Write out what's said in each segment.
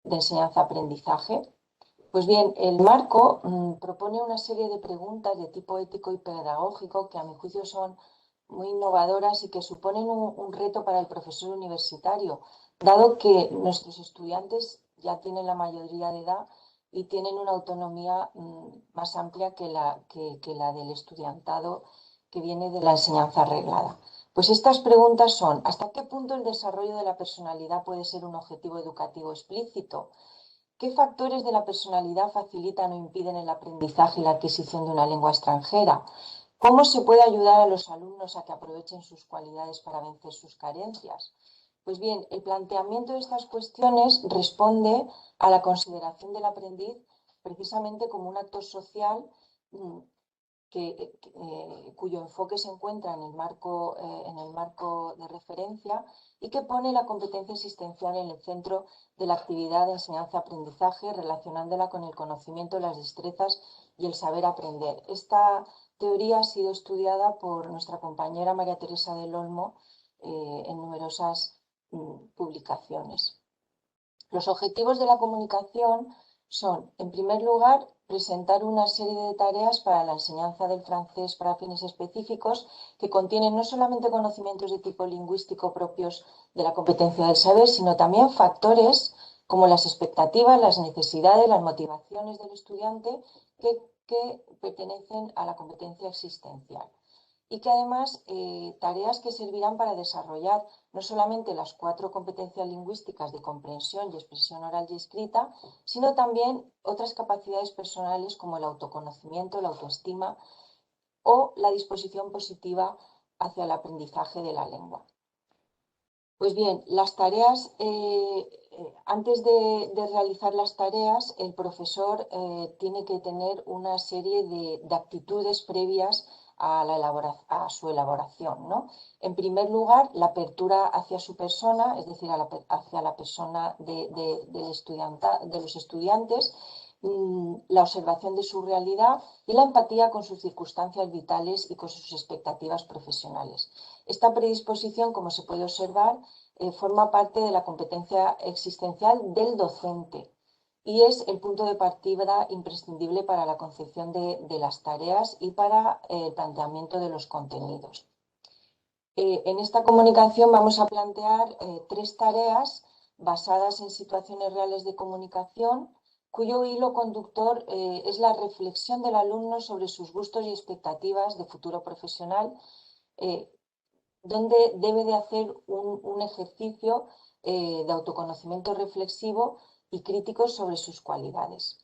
de enseñanza-aprendizaje. Pues bien, el marco propone una serie de preguntas de tipo ético y pedagógico que a mi juicio son muy innovadoras y que suponen un reto para el profesor universitario, dado que nuestros estudiantes ya tienen la mayoría de edad y tienen una autonomía más amplia que la del estudiantado que viene de la enseñanza reglada. Pues estas preguntas son: ¿hasta qué punto el desarrollo de la personalidad puede ser un objetivo educativo explícito? ¿Qué factores de la personalidad facilitan o impiden el aprendizaje y la adquisición de una lengua extranjera? ¿Cómo se puede ayudar a los alumnos a que aprovechen sus cualidades para vencer sus carencias? Pues bien, el planteamiento de estas cuestiones responde a la consideración del aprendiz precisamente como un actor social mm, cuyo enfoque se encuentra en el marco de referencia y que pone la competencia existencial en el centro de la actividad de enseñanza-aprendizaje, relacionándola con el conocimiento, las destrezas y el saber aprender. Esta teoría ha sido estudiada por nuestra compañera María Teresa del Olmo en numerosas publicaciones. Los objetivos de la comunicación son, en primer lugar, presentar una serie de tareas para la enseñanza del francés para fines específicos que contienen no solamente conocimientos de tipo lingüístico propios de la competencia del saber, sino también factores como las expectativas, las necesidades, las motivaciones del estudiante que pertenecen a la competencia existencial. Y que además tareas que servirán para desarrollar no solamente las 4 competencias lingüísticas de comprensión y expresión oral y escrita, sino también otras capacidades personales como el autoconocimiento, la autoestima o la disposición positiva hacia el aprendizaje de la lengua. Pues bien, las tareas, antes de realizar las tareas, el profesor tiene que tener una serie de actitudes previas a su elaboración, ¿no? En primer lugar, la apertura hacia su persona, es decir, hacia la persona de los estudiantes, la observación de su realidad y la empatía con sus circunstancias vitales y con sus expectativas profesionales. Esta predisposición, como se puede observar, forma parte de la competencia existencial del docente y es el punto de partida imprescindible para la concepción de las tareas y para el planteamiento de los contenidos. En esta comunicación vamos a plantear 3 tareas basadas en situaciones reales de comunicación, cuyo hilo conductor es la reflexión del alumno sobre sus gustos y expectativas de futuro profesional, donde debe de hacer un ejercicio de autoconocimiento reflexivo y crítico sobre sus cualidades.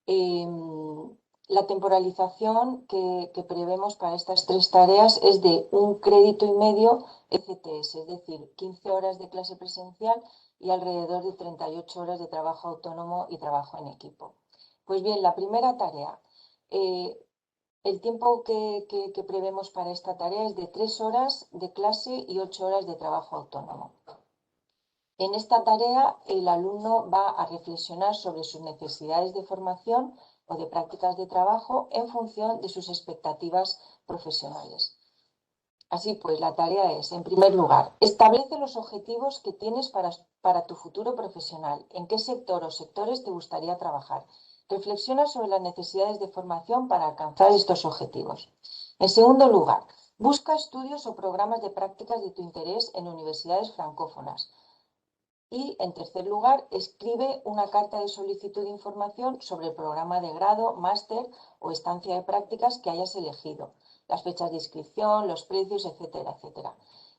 La temporalización que prevemos para estas 3 tareas es de 1,5 créditos ECTS, es decir, 15 horas de clase presencial y alrededor de 38 horas de trabajo autónomo y trabajo en equipo. Pues bien, la primera tarea, el tiempo que prevemos para esta tarea es de 3 horas de clase y 8 horas de trabajo autónomo. En esta tarea, el alumno va a reflexionar sobre sus necesidades de formación o de prácticas de trabajo en función de sus expectativas profesionales. Así pues, la tarea es, en primer lugar, establece los objetivos que tienes para tu futuro profesional. ¿En qué sector o sectores te gustaría trabajar? Reflexiona sobre las necesidades de formación para alcanzar estos objetivos. En segundo lugar, busca estudios o programas de prácticas de tu interés en universidades francófonas. Y, en tercer lugar, escribe una carta de solicitud de información sobre el programa de grado, máster o estancia de prácticas que hayas elegido, las fechas de inscripción, los precios, etcétera, etcétera.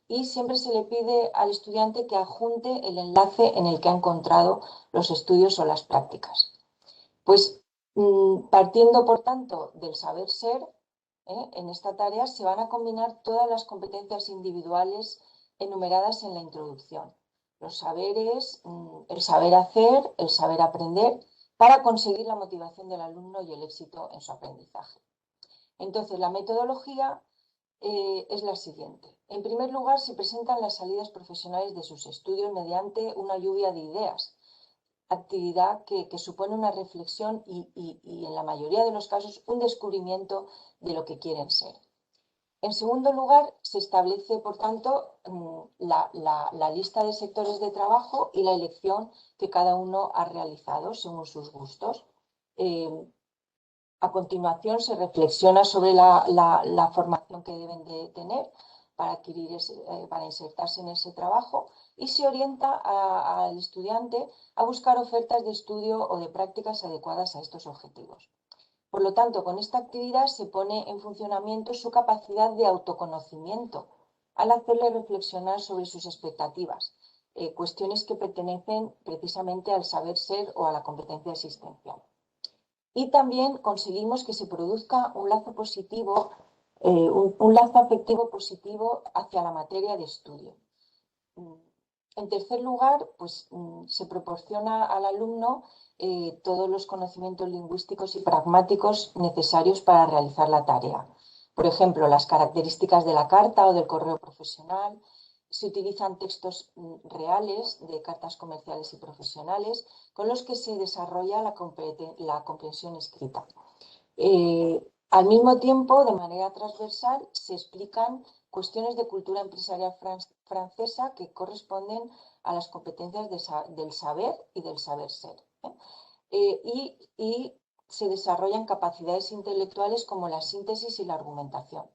Y siempre se le pide al estudiante que adjunte el enlace en el que ha encontrado los estudios o las prácticas. Pues partiendo, por tanto, del saber ser, en esta tarea se van a combinar todas las competencias individuales enumeradas en la introducción. Los saberes, el saber hacer, el saber aprender, para conseguir la motivación del alumno y el éxito en su aprendizaje. Entonces, la metodología es la siguiente. En primer lugar, se presentan las salidas profesionales de sus estudios mediante una lluvia de ideas, actividad que supone una reflexión y en la mayoría de los casos un descubrimiento de lo que quieren ser. En segundo lugar, se establece, por tanto, la lista de sectores de trabajo y la elección que cada uno ha realizado según sus gustos. A continuación, se reflexiona sobre la formación que deben de tener para insertarse en ese trabajo y se orienta al estudiante a buscar ofertas de estudio o de prácticas adecuadas a estos objetivos. Por lo tanto, con esta actividad se pone en funcionamiento su capacidad de autoconocimiento al hacerle reflexionar sobre sus expectativas, cuestiones que pertenecen precisamente al saber ser o a la competencia existencial. Y también conseguimos que se produzca un lazo positivo, un lazo afectivo positivo hacia la materia de estudio. En tercer lugar, pues, se proporciona al alumno todos los conocimientos lingüísticos y pragmáticos necesarios para realizar la tarea. Por ejemplo, las características de la carta o del correo profesional. Se utilizan textos reales de cartas comerciales y profesionales con los que se desarrolla la comprensión escrita. Al mismo tiempo, de manera transversal, se explican cuestiones de cultura empresarial francesa que corresponden a las competencias del saber y del saber ser. Y se desarrollan capacidades intelectuales como la síntesis y la argumentación.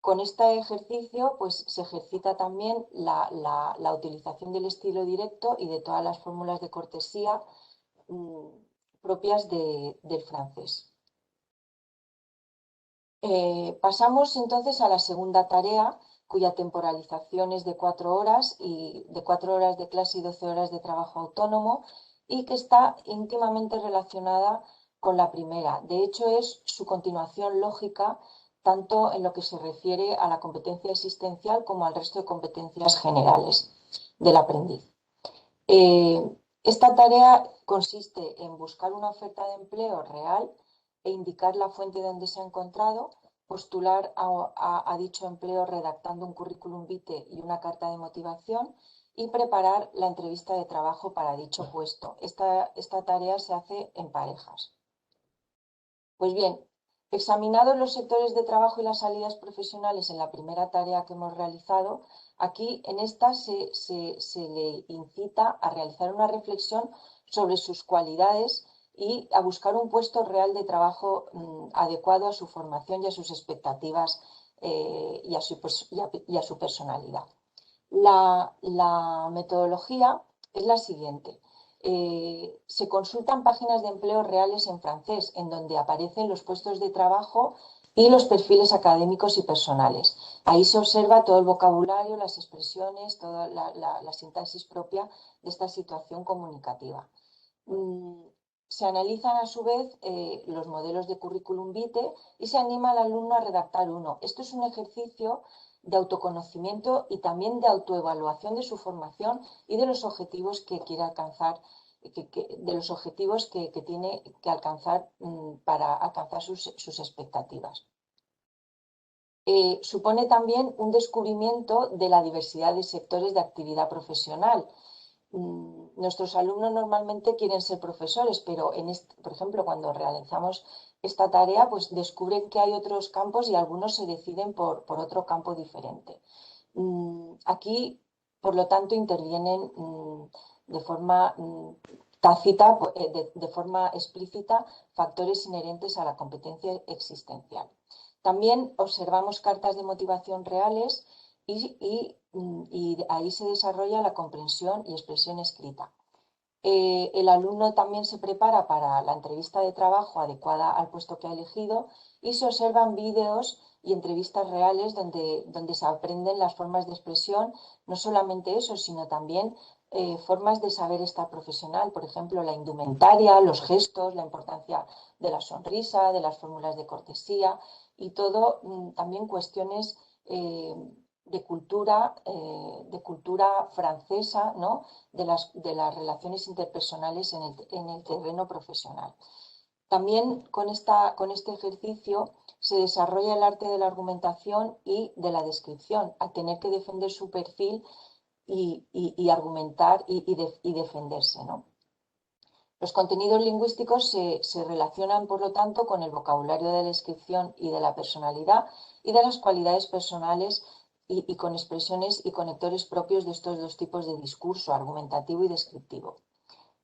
Con este ejercicio, pues, se ejercita también la utilización del estilo directo y de todas las fórmulas de cortesía propias del francés. Pasamos entonces a la segunda tarea, cuya temporalización es de 4 horas, de 4 horas de clase y 12 horas de trabajo autónomo, y que está íntimamente relacionada con la primera. De hecho, es su continuación lógica, tanto en lo que se refiere a la competencia existencial como al resto de competencias generales del aprendiz. Esta tarea consiste en buscar una oferta de empleo real e indicar la fuente donde se ha encontrado, postular a dicho empleo redactando un currículum vitae y una carta de motivación y preparar la entrevista de trabajo para dicho puesto. Esta tarea se hace en parejas. Pues bien, examinados los sectores de trabajo y las salidas profesionales en la primera tarea que hemos realizado, aquí en esta se le incita a realizar una reflexión sobre sus cualidades y a buscar un puesto real de trabajo adecuado a su formación y a sus expectativas y a su personalidad. La metodología es la siguiente. Se consultan páginas de empleo reales en francés, en donde aparecen los puestos de trabajo y los perfiles académicos y personales. Ahí se observa todo el vocabulario, las expresiones, toda la sintaxis propia de esta situación comunicativa. Se analizan a su vez los modelos de currículum vitae y se anima al alumno a redactar uno. Esto es un ejercicio de autoconocimiento y también de autoevaluación de su formación y de los objetivos que quiere alcanzar, de los objetivos que tiene que alcanzar para alcanzar sus expectativas. Supone también un descubrimiento de la diversidad de sectores de actividad profesional. Nuestros alumnos normalmente quieren ser profesores, pero por ejemplo, cuando realizamos esta tarea, pues descubren que hay otros campos y algunos se deciden por otro campo diferente. Aquí, por lo tanto, intervienen de forma tácita, de forma explícita, factores inherentes a la competencia existencial. También observamos cartas de motivación reales y ahí se desarrolla la comprensión y expresión escrita. El alumno también se prepara para la entrevista de trabajo adecuada al puesto que ha elegido y se observan vídeos y entrevistas reales donde se aprenden las formas de expresión, no solamente eso, sino también formas de saber estar profesional, por ejemplo, la indumentaria, los gestos, la importancia de la sonrisa, de las fórmulas de cortesía y todo también cuestiones de cultura francesa, ¿no? de las relaciones interpersonales en el terreno profesional. También con este ejercicio se desarrolla el arte de la argumentación y de la descripción, al tener que defender su perfil y argumentar y defenderse, ¿no? Los contenidos lingüísticos se relacionan, por lo tanto, con el vocabulario de la descripción y de la personalidad y de las cualidades personales y con expresiones y conectores propios de estos dos tipos de discurso, argumentativo y descriptivo.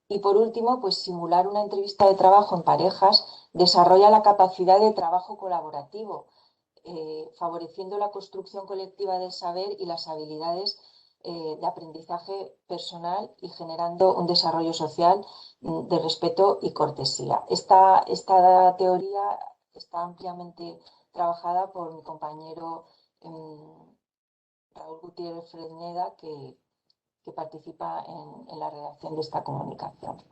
Y por último, pues simular una entrevista de trabajo en parejas desarrolla la capacidad de trabajo colaborativo, favoreciendo la construcción colectiva del saber y las habilidades de aprendizaje personal y generando un desarrollo social de respeto y cortesía. Esta teoría está ampliamente trabajada por mi compañero Raúl Gutiérrez Fresneda, que participa en la redacción de esta comunicación.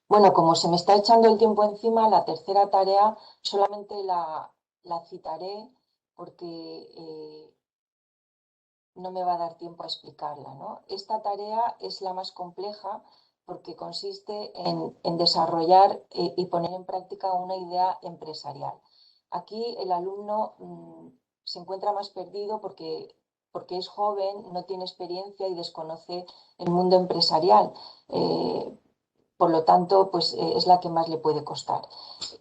Bueno, como se me está echando el tiempo encima, la tercera tarea solamente la citaré porque no me va a dar tiempo a explicarla, ¿no? Esta tarea es la más compleja porque consiste en desarrollar y poner en práctica una idea empresarial. Aquí el alumno se encuentra más perdido porque es joven, no tiene experiencia y desconoce el mundo empresarial. Por lo tanto, pues es la que más le puede costar.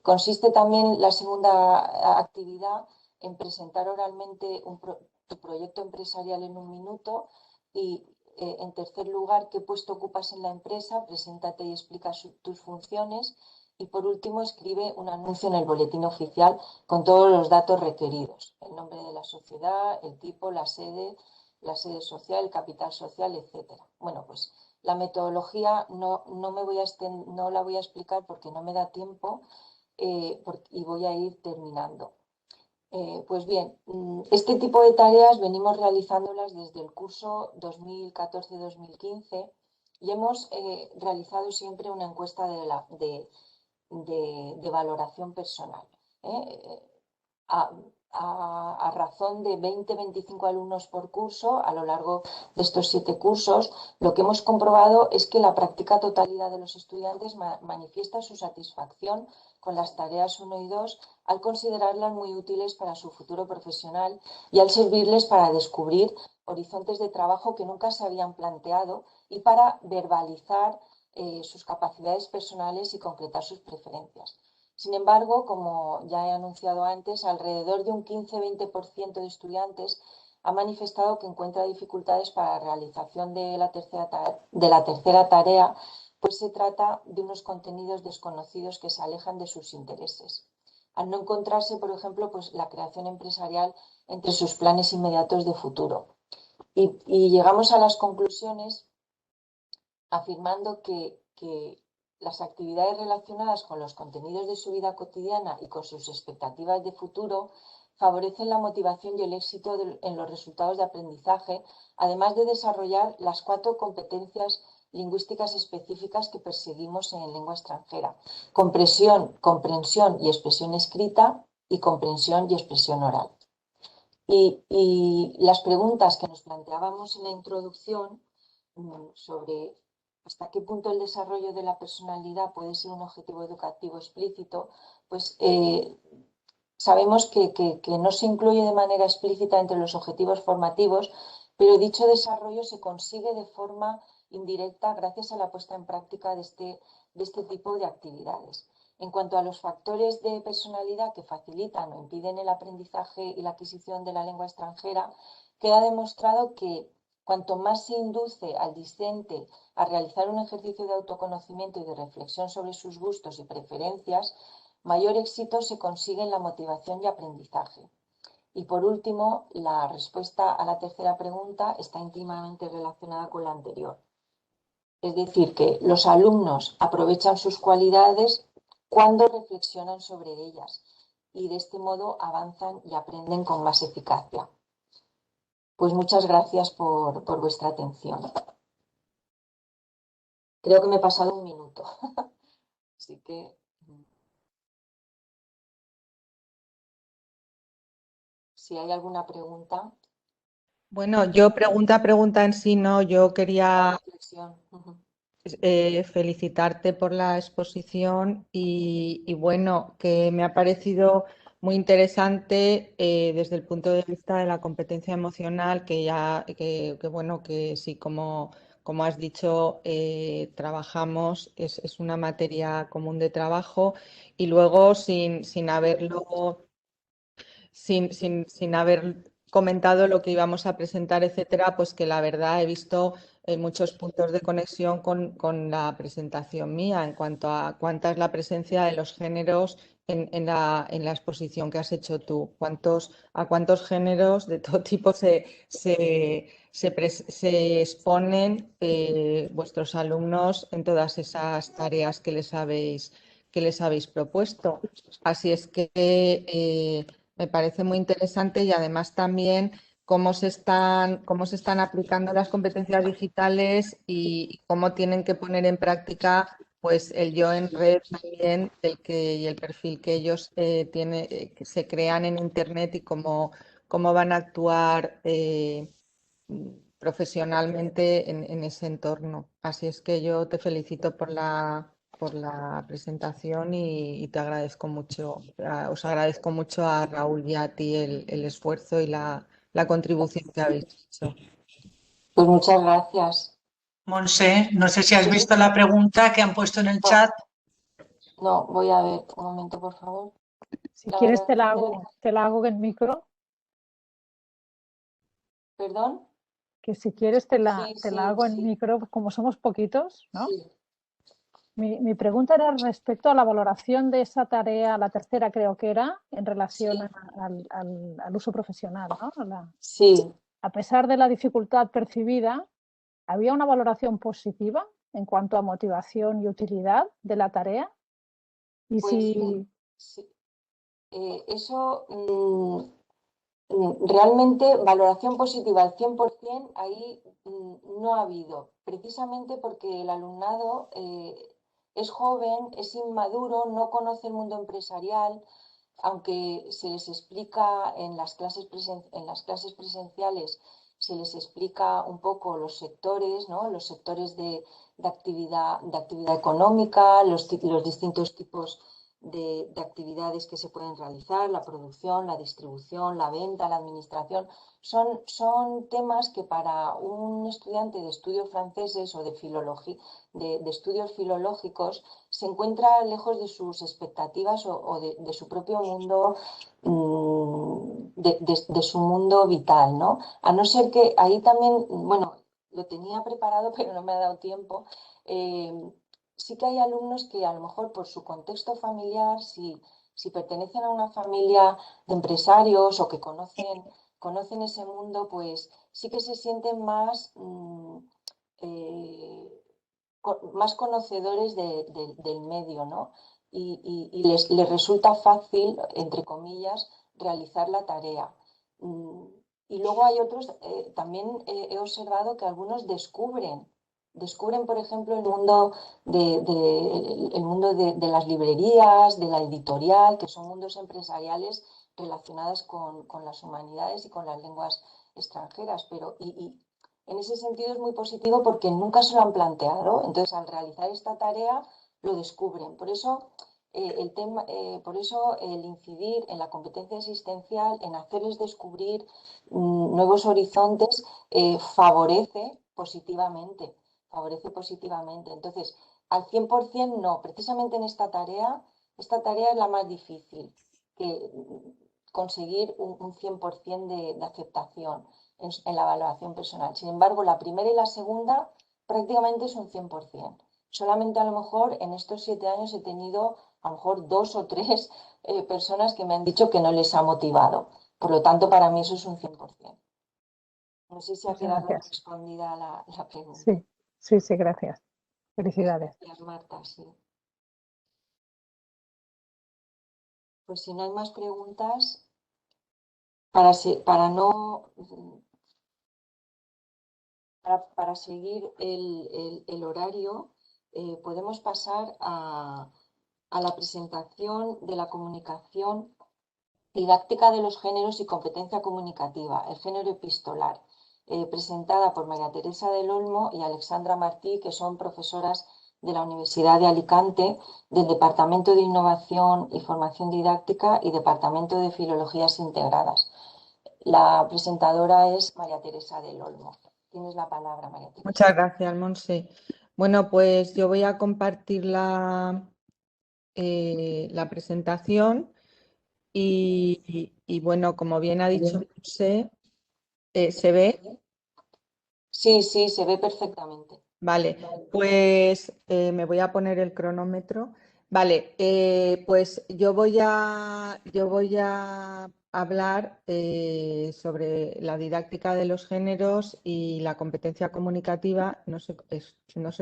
Consiste también la segunda actividad en presentar oralmente tu proyecto empresarial en un minuto y, en tercer lugar, qué puesto ocupas en la empresa, preséntate y explica tus funciones. Y por último, escribe un anuncio en el boletín oficial con todos los datos requeridos: el nombre de la sociedad, el tipo, la sede social, el capital social, etcétera. Bueno, pues la metodología no la voy a explicar porque no me da tiempo, y voy a ir terminando. Pues bien, este tipo de tareas venimos realizándolas desde el curso 2014-2015 y hemos realizado siempre una encuesta de valoración personal. ¿eh? A, a razón de 20-25 alumnos por curso a lo largo de estos 7 cursos, lo que hemos comprobado es que la práctica totalidad de los estudiantes manifiesta su satisfacción con las tareas 1 y 2 al considerarlas muy útiles para su futuro profesional y al servirles para descubrir horizontes de trabajo que nunca se habían planteado y para verbalizar sus capacidades personales y concretar sus preferencias. Sin embargo, como ya he anunciado antes, alrededor de un 15-20% de estudiantes ha manifestado que encuentra dificultades para la realización de la tercera tarea, pues se trata de unos contenidos desconocidos que se alejan de sus intereses. Al no encontrarse, por ejemplo, pues la creación empresarial entre sus planes inmediatos de futuro. Y llegamos a las conclusiones afirmando que las actividades relacionadas con los contenidos de su vida cotidiana y con sus expectativas de futuro favorecen la motivación y el éxito en los resultados de aprendizaje, además de desarrollar las 4 competencias lingüísticas específicas que perseguimos en lengua extranjera: comprensión y expresión escrita y comprensión y expresión oral. Y las preguntas que nos planteábamos en la introducción sobre hasta qué punto el desarrollo de la personalidad puede ser un objetivo educativo explícito, pues sabemos que no se incluye de manera explícita entre los objetivos formativos, pero dicho desarrollo se consigue de forma indirecta gracias a la puesta en práctica de este tipo de actividades. En cuanto a los factores de personalidad que facilitan o impiden el aprendizaje y la adquisición de la lengua extranjera, queda demostrado que cuanto más se induce al discente a realizar un ejercicio de autoconocimiento y de reflexión sobre sus gustos y preferencias, mayor éxito se consigue en la motivación y aprendizaje. Y por último, la respuesta a la tercera pregunta está íntimamente relacionada con la anterior. Es decir, que los alumnos aprovechan sus cualidades cuando reflexionan sobre ellas y de este modo avanzan y aprenden con más eficacia. Pues muchas gracias por vuestra atención. Creo que me he pasado un minuto. Así que si hay alguna pregunta. Bueno, yo pregunta en sí, no, yo quería Reflexión. felicitarte por la exposición y bueno, que me ha parecido muy interesante desde el punto de vista de la competencia emocional, que ya, que bueno, que sí, como como has dicho, trabajamos, es una materia común de trabajo y luego sin haberlo sin haber comentado lo que íbamos a presentar, etcétera, pues que la verdad he visto muchos puntos de conexión con la presentación mía en cuanto a cuánta es la presencia de los géneros en la exposición que has hecho tú. A cuántos géneros de todo tipo se exponen vuestros alumnos en todas esas tareas que les habéis propuesto. Así es que me parece muy interesante y además también cómo se están aplicando las competencias digitales y cómo tienen que poner en práctica pues el yo en red también y el perfil que ellos que se crean en Internet y cómo van a actuar profesionalmente en ese entorno. Así es que yo te felicito por la presentación y te agradezco mucho, os agradezco mucho a Raúl y a ti el esfuerzo y la contribución que habéis hecho. Pues muchas gracias. Monse, no sé si has Sí, visto la pregunta que han puesto en el no, chat. no, voy a ver, un momento, por favor. Si La quieres valoración del- te la hago en micro, ¿Perdón? que si quieres Sí, te la sí, hago en sí, micro, como somos poquitos, ¿no? sí. Mi pregunta era respecto a la valoración de esa tarea, la tercera creo que era, en relación Sí, al uso profesional, ¿no? sí, A pesar de la dificultad percibida, ¿había una valoración positiva en cuanto a motivación y utilidad de la tarea? Y pues si, sí. Eso realmente valoración positiva al 100% ahí no ha habido, precisamente porque el alumnado es joven, es inmaduro, no conoce el mundo empresarial, aunque se les explica en las clases presenciales, se les explica un poco los sectores, ¿no? Los sectores de actividad económica, los distintos tipos de actividades que se pueden realizar, la producción, la distribución, la venta, la administración. Son temas que para un estudiante de estudios franceses o de estudios filológicos se encuentra lejos de sus expectativas o de su propio mundo, de su mundo vital, ¿no? A no ser que ahí también, bueno, lo tenía preparado, pero no me ha dado tiempo. Sí que hay alumnos que a lo mejor por su contexto familiar, si pertenecen a una familia de empresarios o que conocen ese mundo, pues sí que se sienten eh, más conocedores del medio, ¿no? Y les resulta fácil, entre comillas, realizar la tarea. Mm, Y luego hay otros, también he observado que algunos descubren, por ejemplo, el mundo de las librerías, de la editorial, que son mundos empresariales relacionados con las humanidades y con las lenguas extranjeras, y en ese sentido es muy positivo porque nunca se lo han planteado. Entonces, al realizar esta tarea, lo descubren. Por eso el incidir en la competencia existencial, en hacerles descubrir nuevos horizontes, favorece positivamente. Entonces, al 100% no, precisamente en esta tarea es la más difícil, que conseguir un 100% de aceptación en la evaluación personal. Sin embargo, la primera y la segunda prácticamente es un 100%. Solamente a lo mejor en estos 7 años he tenido a lo mejor 2 o 3 personas que me han dicho que no les ha motivado. Por lo tanto, para mí eso es un 100%. No sé si ha muchas quedado gracias. respondida la pregunta. Sí, sí, sí, gracias. Felicidades. Gracias, Marta, sí. Pues si no hay más preguntas, para no para seguir el horario, podemos pasar a la presentación de la comunicación didáctica de los géneros y competencia comunicativa, el género epistolar, presentada por María Teresa del Olmo y Alexandra Martí, que son profesoras de la Universidad de Alicante, del Departamento de Innovación y Formación Didáctica y Departamento de Filologías Integradas. La presentadora es María Teresa del Olmo. tienes la palabra, María Teresa. Muchas gracias, Monse. Bueno, pues yo voy a compartir la presentación y bueno, como bien ha dicho Monse, ¿se ve? Sí, sí, se ve perfectamente. Vale, pues me voy a poner el cronómetro. Vale, pues yo voy a hablar sobre la didáctica de los géneros y la competencia comunicativa. No sé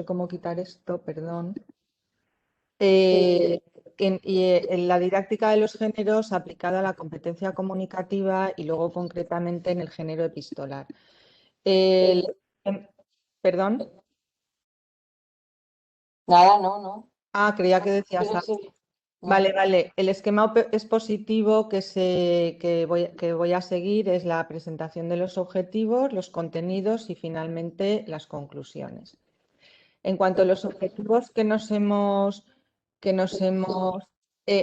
cómo quitar esto, perdón. En la didáctica de los géneros aplicada a la competencia comunicativa y luego concretamente en el género epistolar. Perdón. Nada, no. Ah, creía que decías Sí, algo. sí. No. Vale. El esquema expositivo que voy a seguir es la presentación de los objetivos, los contenidos y finalmente las conclusiones. En cuanto a los objetivos que nos hemos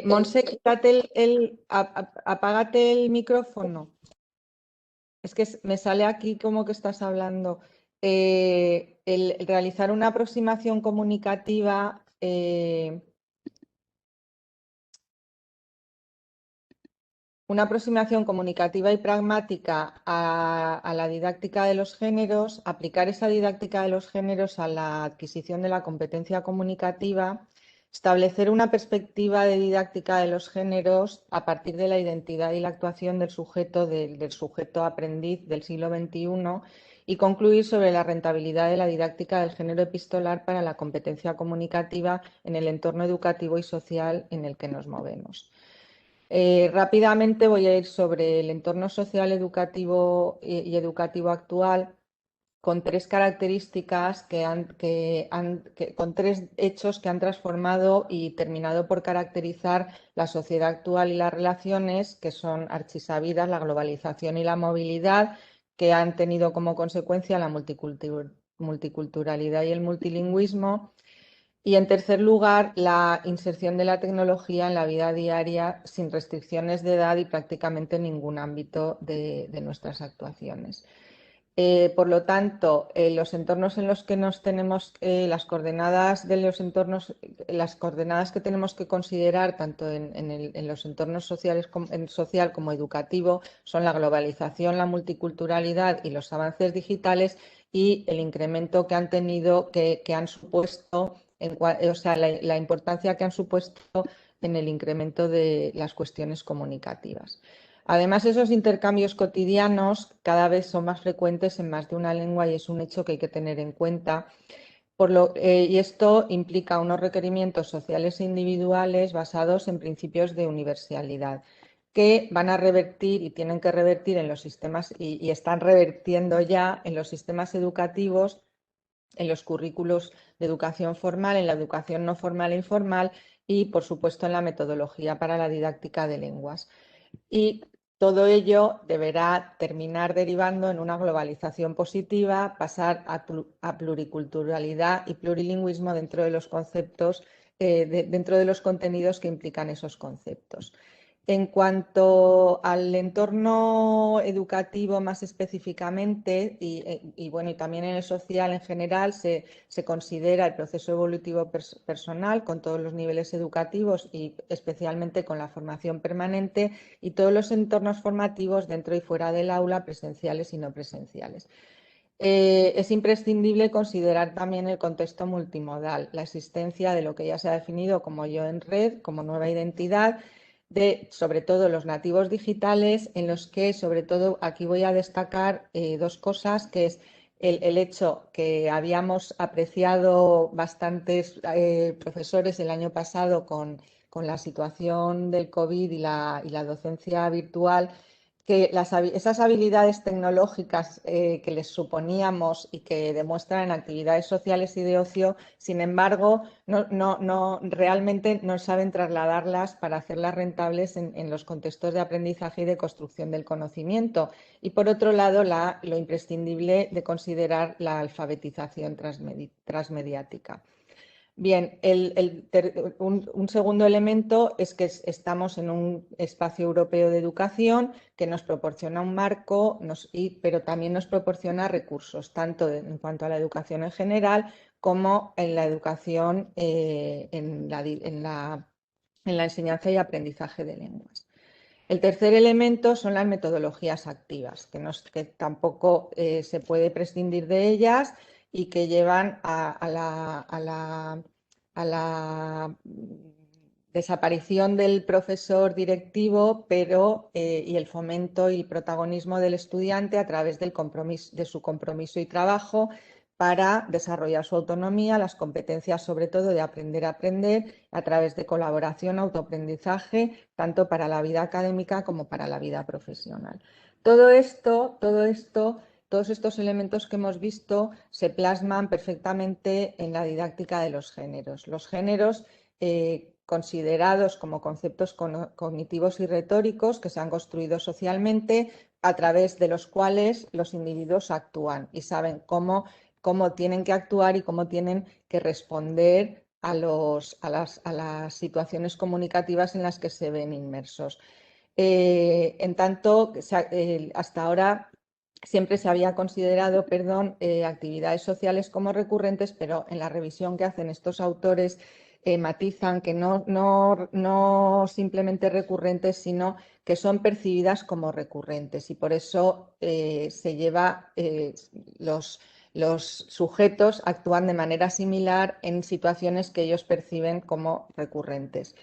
Monse, quítate apágate el micrófono. Es que me sale aquí como que estás hablando. El realizar una aproximación comunicativa y pragmática a la didáctica de los géneros, aplicar esa didáctica de los géneros a la adquisición de la competencia comunicativa, establecer una perspectiva de didáctica de los géneros a partir de la identidad y la actuación del sujeto aprendiz del siglo XXI y concluir sobre la rentabilidad de la didáctica del género epistolar para la competencia comunicativa en el entorno educativo y social en el que nos movemos. Rápidamente voy a ir sobre el entorno social educativo y educativo actual con tres características con tres hechos que han transformado y terminado por caracterizar la sociedad actual y las relaciones, que son archisabidas, la globalización y la movilidad, que han tenido como consecuencia la multiculturalidad y el multilingüismo. Y en tercer lugar, la inserción de la tecnología en la vida diaria sin restricciones de edad y prácticamente en ningún ámbito de nuestras actuaciones. Por lo tanto, los entornos en los que nos tenemos, las coordenadas de los entornos, las coordenadas que tenemos que considerar tanto en los entornos sociales social como educativo son la globalización, la multiculturalidad y los avances digitales y el incremento que han tenido, que han supuesto, o sea, la importancia que han supuesto en el incremento de las cuestiones comunicativas. Además, esos intercambios cotidianos cada vez son más frecuentes en más de una lengua y es un hecho que hay que tener en cuenta. Y esto implica unos requerimientos sociales e individuales basados en principios de universalidad que van a revertir y tienen que revertir en los sistemas y están revertiendo ya en los sistemas educativos, en los currículos de educación formal, en la educación no formal e informal y, por supuesto, en la metodología para la didáctica de lenguas. Y todo ello deberá terminar derivando en una globalización positiva, pasar a pluriculturalidad y plurilingüismo dentro de los conceptos, dentro de los contenidos que implican esos conceptos. En cuanto al entorno educativo más específicamente y también en el social en general, se considera el proceso evolutivo personal con todos los niveles educativos y especialmente con la formación permanente y todos los entornos formativos dentro y fuera del aula, presenciales y no presenciales. Es imprescindible considerar también el contexto multimodal, la existencia de lo que ya se ha definido como yo en red, como nueva identidad, de sobre todo los nativos digitales, en los que sobre todo aquí voy a destacar dos cosas, que es el hecho que habíamos apreciado bastantes profesores el año pasado con la situación del COVID y la docencia virtual, que esas habilidades tecnológicas que les suponíamos y que demuestran en actividades sociales y de ocio, sin embargo, realmente no saben trasladarlas para hacerlas rentables en los contextos de aprendizaje y de construcción del conocimiento. Y por otro lado, lo imprescindible de considerar la alfabetización transmediática. Bien, un segundo elemento es que estamos en un espacio europeo de educación que nos proporciona un marco, pero también nos proporciona recursos, tanto en cuanto a la educación en general como en la educación en la enseñanza y aprendizaje de lenguas. El tercer elemento son las metodologías activas, que tampoco se puede prescindir de ellas y que llevan a la desaparición del profesor directivo, y el fomento y el protagonismo del estudiante a través de su compromiso y trabajo para desarrollar su autonomía, las competencias sobre todo de aprender a aprender a través de colaboración, autoaprendizaje, tanto para la vida académica como para la vida profesional. Todos estos elementos que hemos visto se plasman perfectamente en la didáctica de los géneros. Los géneros considerados como conceptos cognitivos y retóricos que se han construido socialmente, a través de los cuales los individuos actúan y saben cómo tienen que actuar y cómo tienen que responder a las situaciones comunicativas en las que se ven inmersos. En tanto, hasta ahora siempre se había considerado, actividades sociales como recurrentes, pero en la revisión que hacen estos autores matizan que no simplemente recurrentes, sino que son percibidas como recurrentes, y por eso se lleva los sujetos actúan de manera similar en situaciones que ellos perciben como recurrentes.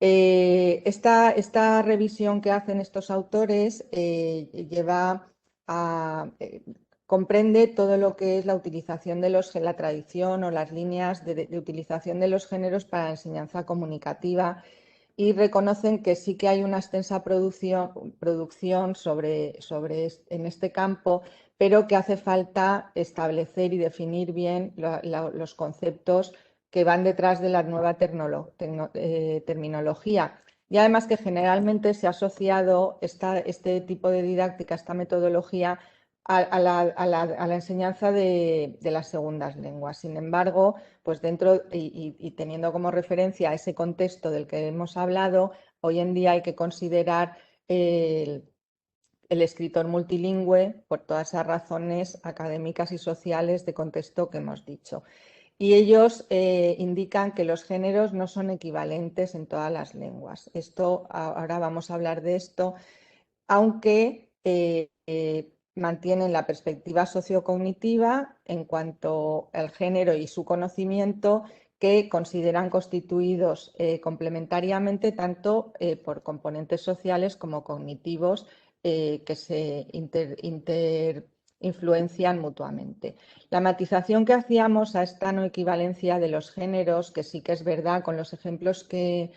Esta revisión que hacen estos autores comprende todo lo que es la utilización de la tradición o las líneas de utilización de los géneros para la enseñanza comunicativa, y reconocen que sí que hay una extensa producción en este campo, pero que hace falta establecer y definir bien los conceptos que van detrás de la nueva terminología. Y además que generalmente se ha asociado este tipo de didáctica, esta metodología, a la enseñanza de las segundas lenguas. Sin embargo, pues dentro y teniendo como referencia ese contexto del que hemos hablado, hoy en día hay que considerar el escritor multilingüe por todas esas razones académicas y sociales de contexto que hemos dicho. Y ellos indican que los géneros no son equivalentes en todas las lenguas. Ahora vamos a hablar de esto, aunque mantienen la perspectiva sociocognitiva en cuanto al género y su conocimiento, que consideran constituidos complementariamente tanto por componentes sociales como cognitivos que se influencian mutuamente. La matización que hacíamos a esta no equivalencia de los géneros, que sí que es verdad con los ejemplos que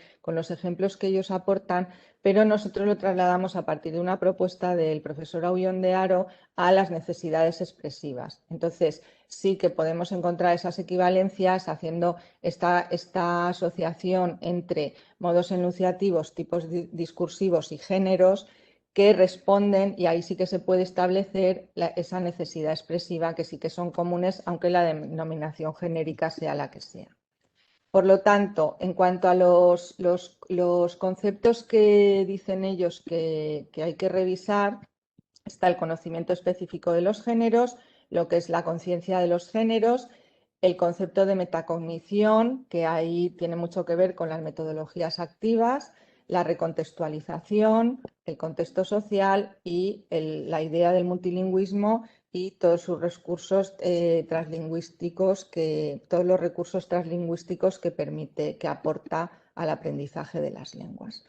ellos aportan, pero nosotros lo trasladamos a partir de una propuesta del profesor Aullón de Haro a las necesidades expresivas. Entonces, sí que podemos encontrar esas equivalencias haciendo esta asociación entre modos enunciativos, tipos discursivos y géneros que responden, y ahí sí que se puede establecer esa necesidad expresiva, que sí que son comunes, aunque la denominación genérica sea la que sea. Por lo tanto, en cuanto a los conceptos que dicen ellos que hay que revisar, está el conocimiento específico de los géneros, lo que es la conciencia de los géneros, el concepto de metacognición, que ahí tiene mucho que ver con las metodologías activas, la recontextualización, el contexto social y la idea del multilingüismo y todos sus recursos translingüísticos, todos los recursos translingüísticos que aporta al aprendizaje de las lenguas.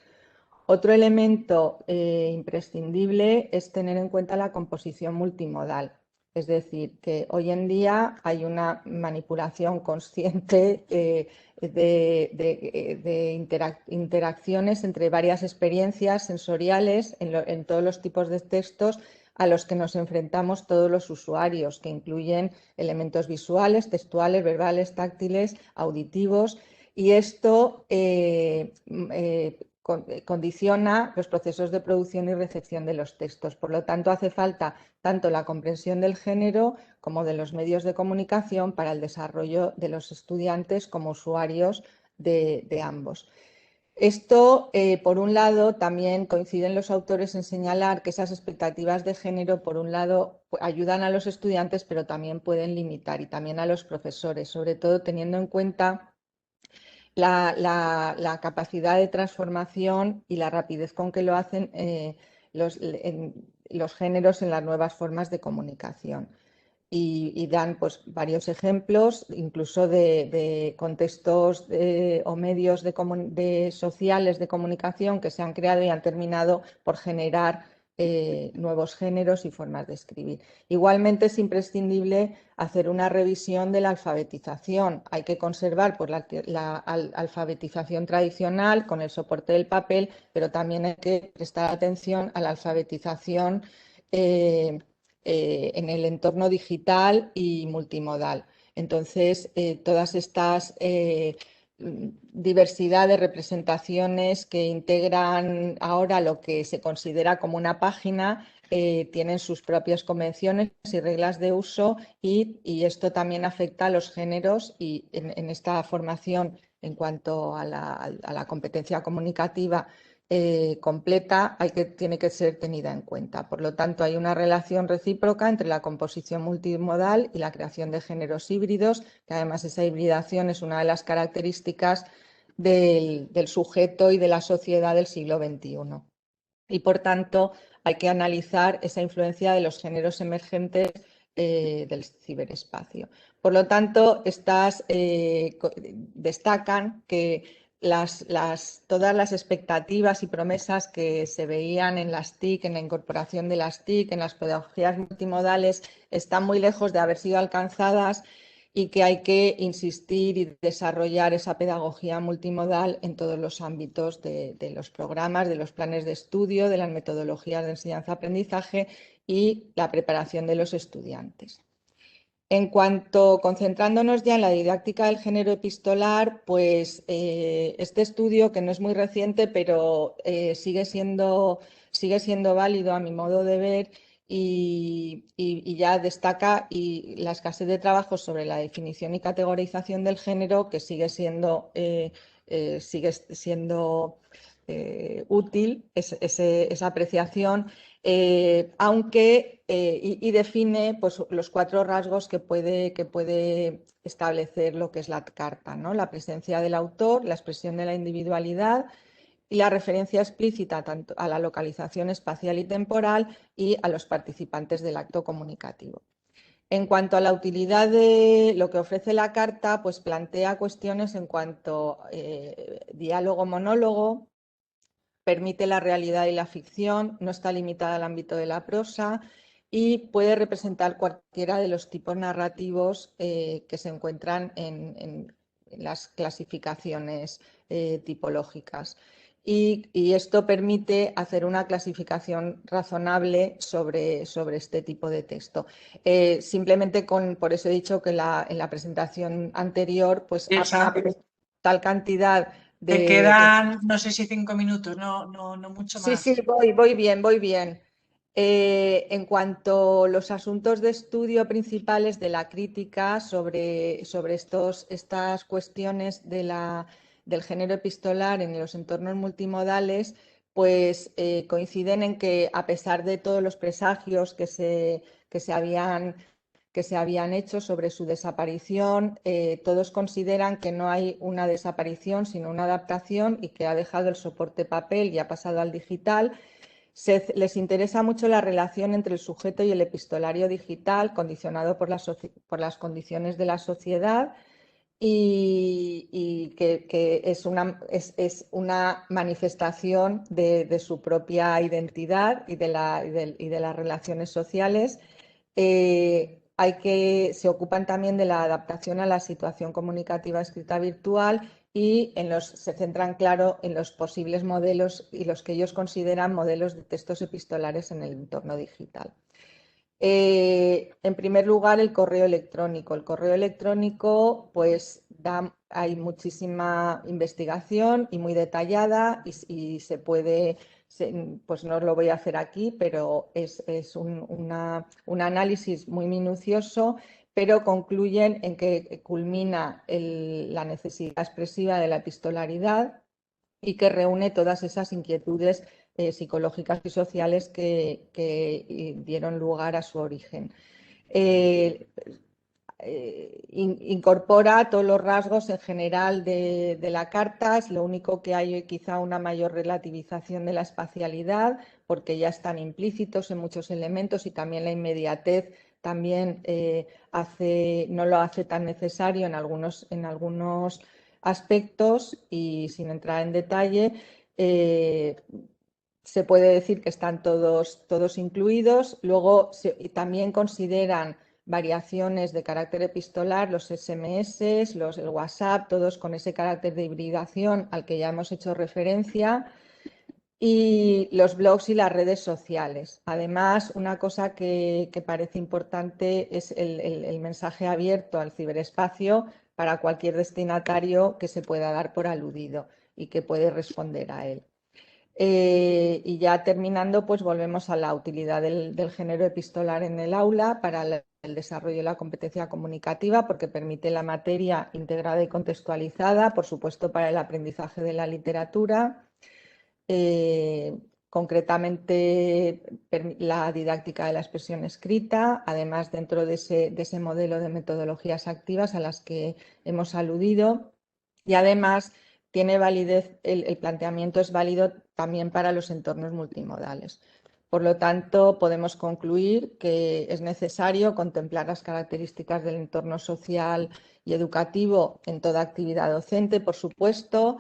Otro elemento imprescindible es tener en cuenta la composición multimodal. Es decir, que hoy en día hay una manipulación consciente de interacciones entre varias experiencias sensoriales en todos los tipos de textos a los que nos enfrentamos todos los usuarios, que incluyen elementos visuales, textuales, verbales, táctiles, auditivos, y esto condiciona los procesos de producción y recepción de los textos. Por lo tanto, hace falta tanto la comprensión del género como de los medios de comunicación para el desarrollo de los estudiantes como usuarios de ambos. Esto, por un lado, también coinciden los autores en señalar que esas expectativas de género, por un lado, ayudan a los estudiantes, pero también pueden limitar y también a los profesores, sobre todo teniendo en cuenta la capacidad de transformación y la rapidez con que lo hacen los géneros en las nuevas formas de comunicación. Y dan pues, varios ejemplos, incluso de contextos o medios sociales de comunicación que se han creado y han terminado por generar nuevos géneros y formas de escribir. Igualmente es imprescindible hacer una revisión de la alfabetización. Hay que conservar pues, la alfabetización tradicional con el soporte del papel, pero también hay que prestar atención a la alfabetización en el entorno digital y multimodal. Entonces, todas estas diversidad de representaciones que integran ahora lo que se considera como una página tienen sus propias convenciones y reglas de uso y esto también afecta a los géneros y en esta formación en cuanto a la competencia comunicativa completa tiene que ser tenida en cuenta. Por lo tanto, hay una relación recíproca entre la composición multimodal y la creación de géneros híbridos, que además esa hibridación es una de las características del sujeto y de la sociedad del siglo XXI. Y por tanto, hay que analizar esa influencia de los géneros emergentes del ciberespacio. Por lo tanto, estas destacan que todas las expectativas y promesas que se veían en las TIC, en la incorporación de las TIC, en las pedagogías multimodales, están muy lejos de haber sido alcanzadas y que hay que insistir y desarrollar esa pedagogía multimodal en todos los ámbitos de los programas, de los planes de estudio, de las metodologías de enseñanza-aprendizaje y la preparación de los estudiantes. En cuanto, concentrándonos ya en la didáctica del género epistolar, pues este estudio, que no es muy reciente, pero sigue siendo válido a mi modo de ver y ya destaca la escasez de trabajos sobre la definición y categorización del género, que sigue siendo útil esa apreciación, y define pues, los 4 rasgos que puede establecer lo que es la carta, ¿no? La presencia del autor, la expresión de la individualidad y la referencia explícita tanto a la localización espacial y temporal y a los participantes del acto comunicativo. En cuanto a la utilidad de lo que ofrece la carta, pues plantea cuestiones en cuanto a diálogo-monólogo, permite la realidad y la ficción, no está limitada al ámbito de la prosa y puede representar cualquiera de los tipos narrativos que se encuentran en las clasificaciones tipológicas. Y esto permite hacer una clasificación razonable sobre este tipo de texto. Simplemente por eso he dicho que en la presentación anterior, pues tal cantidad de... Te quedan, no sé si 5 minutos, no mucho más. Sí, voy bien. En cuanto a los asuntos de estudio principales de la crítica sobre estas cuestiones del género epistolar en los entornos multimodales, pues coinciden en que a pesar de todos los presagios que se habían hecho sobre su desaparición, todos consideran que no hay una desaparición sino una adaptación y que ha dejado el soporte papel y ha pasado al digital. Les interesa mucho la relación entre el sujeto y el epistolario digital, condicionado por las condiciones de la sociedad y que es una manifestación de su propia identidad y de las relaciones sociales. Se ocupan también de la adaptación a la situación comunicativa escrita virtual y se centran, claro, en los posibles modelos y los que ellos consideran modelos de textos epistolares en el entorno digital. En primer lugar, el correo electrónico. El correo electrónico, pues hay muchísima investigación y muy detallada y se puede, pues no lo voy a hacer aquí, pero es un análisis muy minucioso, pero concluyen en que culmina la necesidad expresiva de la epistolaridad y que reúne todas esas inquietudes psicológicas y sociales que dieron lugar a su origen. Incorpora todos los rasgos en general de la carta, es lo único que hay quizá una mayor relativización de la espacialidad, porque ya están implícitos en muchos elementos y también la inmediatez también no lo hace tan necesario en algunos aspectos, y sin entrar en detalle, se puede decir que están todos incluidos. Luego también consideran variaciones de carácter epistolar, los SMS, el WhatsApp, todos con ese carácter de hibridación al que ya hemos hecho referencia, y los blogs y las redes sociales. Además, una cosa que parece importante es el mensaje abierto al ciberespacio para cualquier destinatario que se pueda dar por aludido y que puede responder a él. Y ya terminando, pues volvemos a la utilidad del género epistolar en el aula para el desarrollo de la competencia comunicativa, porque permite la materia integrada y contextualizada, por supuesto, para el aprendizaje de la literatura. Concretamente, la didáctica de la expresión escrita, además dentro de ese modelo de metodologías activas a las que hemos aludido, y además tiene validez, el planteamiento es válido también para los entornos multimodales. Por lo tanto, podemos concluir que es necesario contemplar las características del entorno social y educativo en toda actividad docente, por supuesto,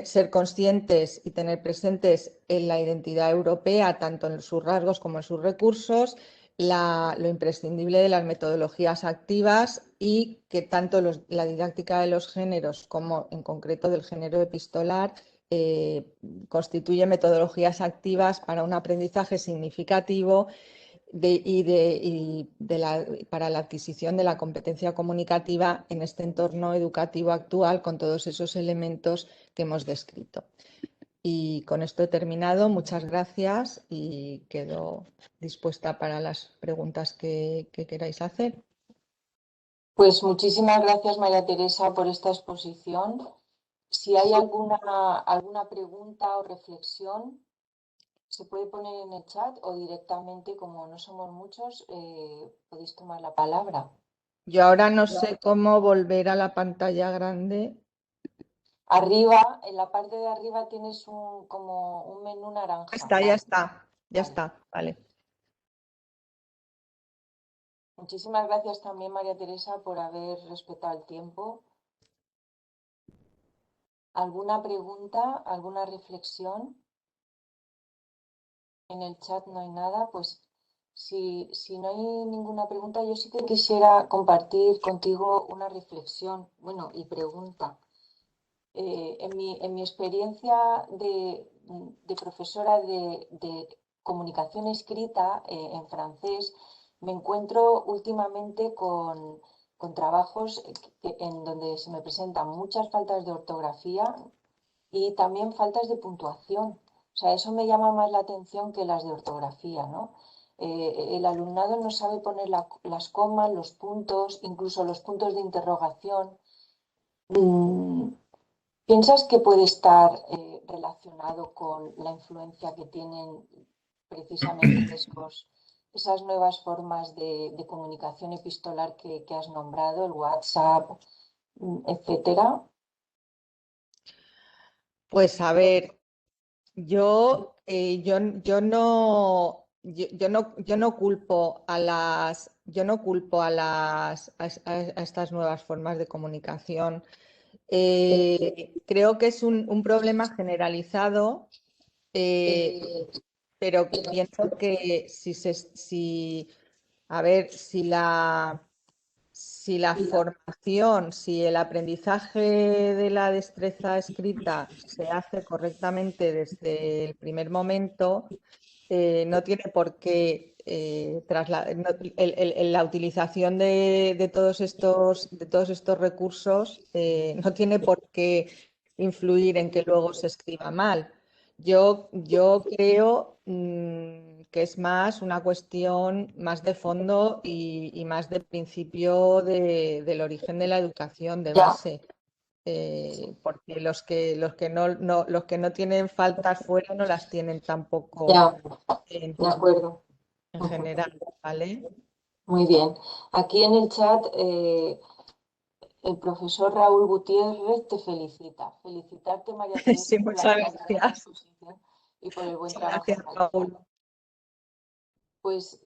ser conscientes y tener presentes en la identidad europea, tanto en sus rasgos como en sus recursos, lo imprescindible de las metodologías activas, y que tanto la didáctica de los géneros como en concreto del género epistolar constituye metodologías activas para un aprendizaje significativo para la adquisición de la competencia comunicativa en este entorno educativo actual, con todos esos elementos que hemos descrito. Y con esto he terminado. Muchas gracias y quedo dispuesta para las preguntas que queráis hacer. Pues muchísimas gracias, María Teresa, por esta exposición. Si hay alguna pregunta o reflexión, se puede poner en el chat o directamente, como no somos muchos, podéis tomar la palabra. Yo ahora no sé cómo volver a la pantalla grande. Arriba, en la parte de arriba tienes como un menú naranja. Ya está, vale. Muchísimas gracias también, María Teresa, por haber respetado el tiempo. ¿Alguna pregunta, alguna reflexión? En el chat no hay nada, pues si no hay ninguna pregunta, yo sí que quisiera compartir contigo una reflexión, bueno, y pregunta. En mi experiencia de profesora de comunicación escrita en francés, me encuentro últimamente con trabajos en donde se me presentan muchas faltas de ortografía y también faltas de puntuación. O sea, eso me llama más la atención que las de ortografía, ¿no? El alumnado no sabe poner las comas, los puntos, incluso los puntos de interrogación. ¿Piensas que puede estar relacionado con la influencia que tienen precisamente esas nuevas formas de comunicación epistolar que has nombrado, el WhatsApp, etcétera? Pues a ver, yo no culpo a estas nuevas formas de comunicación. Creo que es un problema generalizado, pero pienso que si la formación, si el aprendizaje de la destreza escrita se hace correctamente desde el primer momento, no tiene por qué la utilización de todos estos recursos no tiene por qué influir en que luego se escriba mal. Yo creo que es más una cuestión más de fondo y más de principio del origen de la educación de Ya. base. Porque los que no tienen faltas fuera no las tienen tampoco Ya, en, de acuerdo. en general, ¿vale? Muy bien. Aquí en el chat el profesor Raúl Gutiérrez te felicita. Felicitarte, María Teresa, Sí, por la muchas calidad de la gracias. exposición y por el buen Muchas trabajo gracias, Raúl. realizado. Pues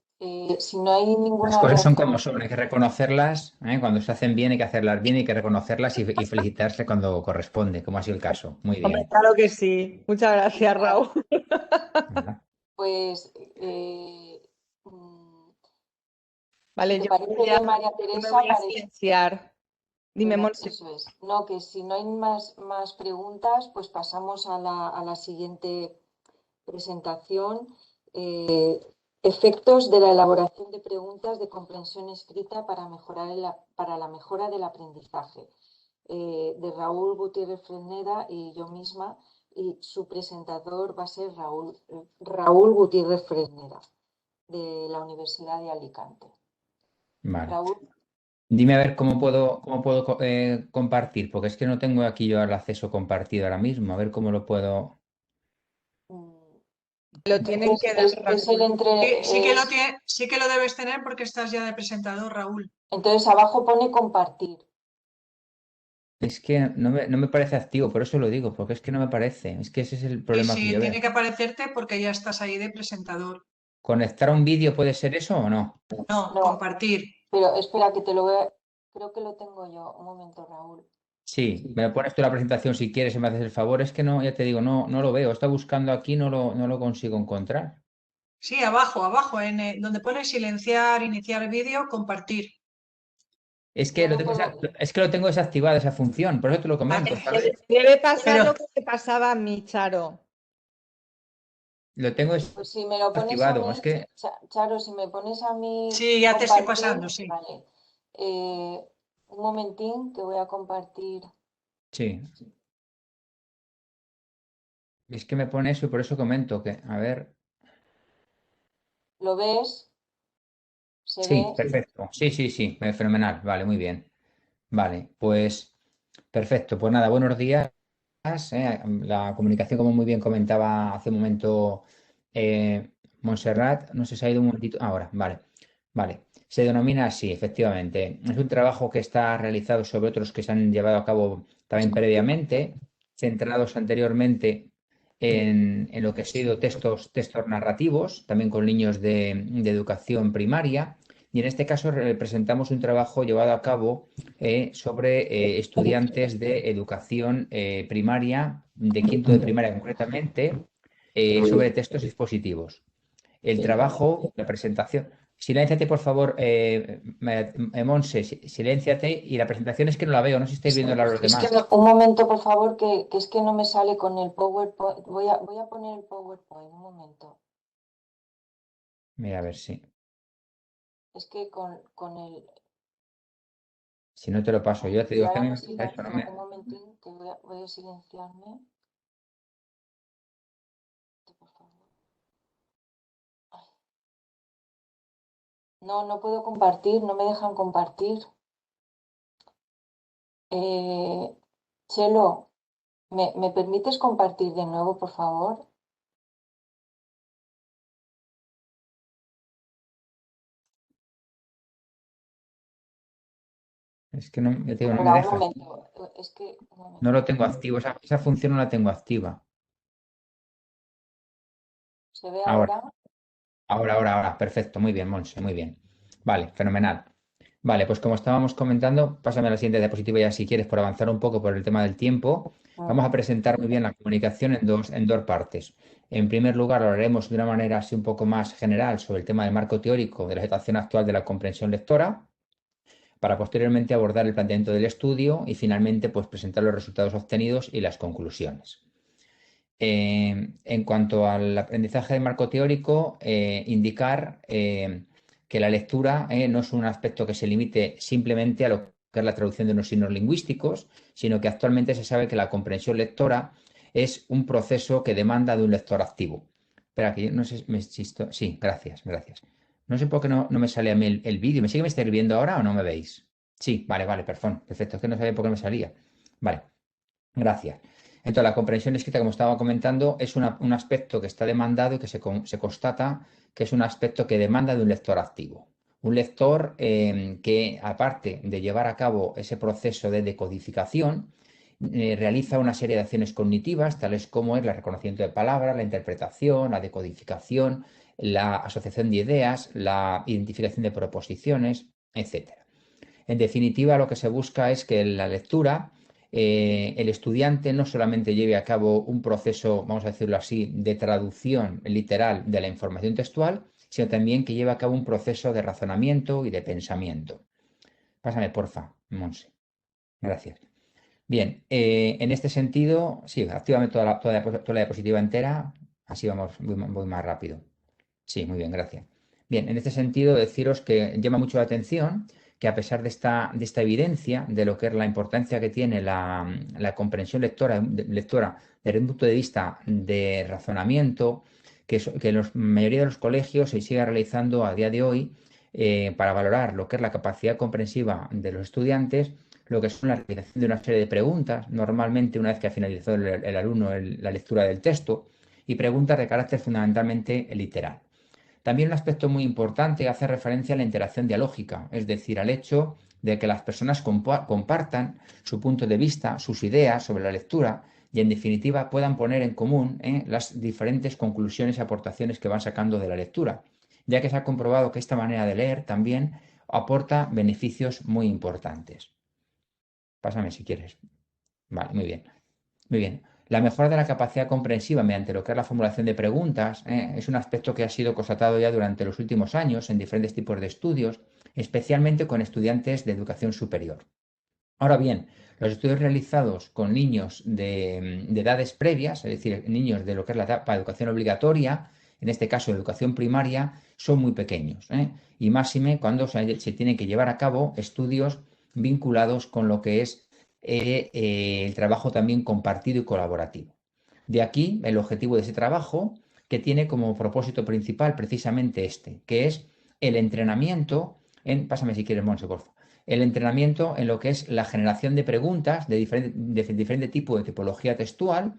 si no hay Las ninguna cosas son otra como son, hay que reconocerlas, cuando se hacen bien hay que hacerlas bien, hay que reconocerlas y felicitarse cuando corresponde, como ha sido el caso. Muy Hombre, bien. claro que sí. Muchas gracias, Raúl. Nada. pues mm, si Vale, te yo parece me bien, María me Teresa, voy a silenciar. Dime, Monse. eso es. No, que si no hay más preguntas, pues pasamos a la siguiente presentación. Efectos de la elaboración de preguntas de comprensión escrita para la mejora del aprendizaje. De Raúl Gutiérrez Fresneda y yo misma, y su presentador va a ser Raúl Gutiérrez Fresneda, de la Universidad de Alicante. Vale. Raúl, Dime a ver cómo puedo compartir, porque es que no tengo aquí yo el acceso compartido ahora mismo. A ver cómo lo puedo. Lo tienen que dar, es el Raúl. Sí que lo debes tener porque estás ya de presentador, Raúl. entonces abajo pone compartir. Es que no me parece activo, por eso lo digo, porque es que no me parece. Es que ese es el Sí, problema que sí, yo veo. tiene que aparecerte porque ya estás ahí de presentador. ¿Conectar a un vídeo puede ser eso o no? No, No, compartir. pero espera que te lo voy a... Creo que lo tengo yo. Un momento, Raúl. Sí, me pones tú la presentación si quieres y me haces el favor. Es que no, ya te digo, no lo veo. Está buscando aquí, no lo consigo encontrar. Sí, abajo, donde pone silenciar, iniciar vídeo, compartir. Es que Yo lo no tengo, puedo... es que lo tengo desactivada esa función, por eso te lo comento, Vale. ¿sabes? Debe pasar Pero, lo que te pasaba a mí, Charo. Lo tengo Pues si me lo pones a desactivado. mí, Es que Charo, si me pones a mí sí, ya te estoy compartir, pasando, sí. vale. Un momentín que voy a compartir. sí, es que me pone eso y por eso comento que, a ver. ¿Lo ves? ¿Se ve? Sí, perfecto. Sí, fenomenal. Vale, muy bien. Vale, pues perfecto. Pues nada, buenos días. La comunicación, como muy bien comentaba hace un momento Montserrat, no sé si ha ido un momentito. Ahora, vale, vale. Se denomina así, efectivamente. Es un trabajo que está realizado sobre otros que se han llevado a cabo también previamente, centrados anteriormente en lo que ha sido textos narrativos, también con niños de educación primaria. Y en este caso presentamos un trabajo llevado a cabo sobre estudiantes de educación primaria, de quinto de primaria concretamente, sobre textos expositivos. El trabajo, la presentación. Silénciate, por favor, Monse, silénciate. Y la presentación es que no la veo, no sé si estáis viendo los Es que demás. un momento, por favor, que es que no me sale con el PowerPoint. Voy a poner el PowerPoint, un momento. Mira, a ver si. Es que con el... Si no te lo paso yo, te Y digo, es que a ahora mí me me pasa eso, no silencio. me. Un momentín que voy a silenciarme. Por favor. Ay. No puedo compartir, no me dejan compartir. Chelo, ¿me permites compartir de nuevo, por favor? Es que no, ya te digo, no me Espera, un deja. momento. Es que, un No momento. lo tengo activo, esa función no la tengo activa. ¿Se ve Ahora. ahora? Ahora, perfecto, muy bien, Monse, muy bien. Vale, fenomenal. Vale, pues como estábamos comentando, pásame a la siguiente diapositiva ya si quieres por avanzar un poco por el tema del tiempo. Vamos a presentar muy bien la comunicación en dos partes. En primer lugar, hablaremos de una manera así un poco más general sobre el tema del marco teórico de la situación actual de la comprensión lectora, para posteriormente abordar el planteamiento del estudio y finalmente pues presentar los resultados obtenidos y las conclusiones. En cuanto al aprendizaje del marco teórico, indicar que la lectura no es un aspecto que se limite simplemente a lo que es la traducción de unos signos lingüísticos, sino que actualmente se sabe que la comprensión lectora es un proceso que demanda de un lector activo. Espera, que yo no sé, sí, gracias, gracias. No sé por qué no me sale a mí el vídeo. ¿Me estáis viendo ahora o no me veis? Sí, vale, perfecto. Es que no sabía por qué me salía. Vale, gracias. Entonces, la comprensión escrita, como estaba comentando, es un aspecto que está demandado y que se constata que es un aspecto que demanda de un lector activo. Un lector que, aparte de llevar a cabo ese proceso de decodificación, realiza una serie de acciones cognitivas, tales como es el reconocimiento de palabras, la interpretación, la decodificación, la asociación de ideas, la identificación de proposiciones, etc. En definitiva, lo que se busca es que en la lectura el estudiante no solamente lleve a cabo un proceso, vamos a decirlo así, de traducción literal de la información textual, sino también que lleve a cabo un proceso de razonamiento y de pensamiento. Pásame, porfa, Monse. Gracias. Bien, en este sentido, sí, actívame toda la diapositiva entera, así voy más rápido. Sí, muy bien, gracias. Bien, en este sentido, deciros que llama mucho la atención que a pesar de esta evidencia de lo que es la importancia que tiene la comprensión lectora desde un punto de vista de razonamiento, que en la mayoría de los colegios se sigue realizando a día de hoy para valorar lo que es la capacidad comprensiva de los estudiantes, lo que es la realización de una serie de preguntas, normalmente una vez que ha finalizado el alumno la lectura del texto, y preguntas de carácter fundamentalmente literal. También un aspecto muy importante hace referencia a la interacción dialógica, es decir, al hecho de que las personas compartan su punto de vista, sus ideas sobre la lectura y, en definitiva, puedan poner en común las diferentes conclusiones y aportaciones que van sacando de la lectura, ya que se ha comprobado que esta manera de leer también aporta beneficios muy importantes. Pásame si quieres. Vale, muy bien. Muy bien. La mejora de la capacidad comprensiva mediante lo que es la formulación de preguntas es un aspecto que ha sido constatado ya durante los últimos años en diferentes tipos de estudios, especialmente con estudiantes de educación superior. Ahora bien, los estudios realizados con niños de edades previas, es decir, niños de lo que es la etapa de educación obligatoria, en este caso educación primaria, son muy pequeños. Y máxime cuando se tienen que llevar a cabo estudios vinculados con lo que es el trabajo también compartido y colaborativo. De aquí el objetivo de ese trabajo, que tiene como propósito principal precisamente que es el entrenamiento pásame si quieres, Monse, por favor. El entrenamiento en lo que es la generación de preguntas de diferente tipo de tipología textual,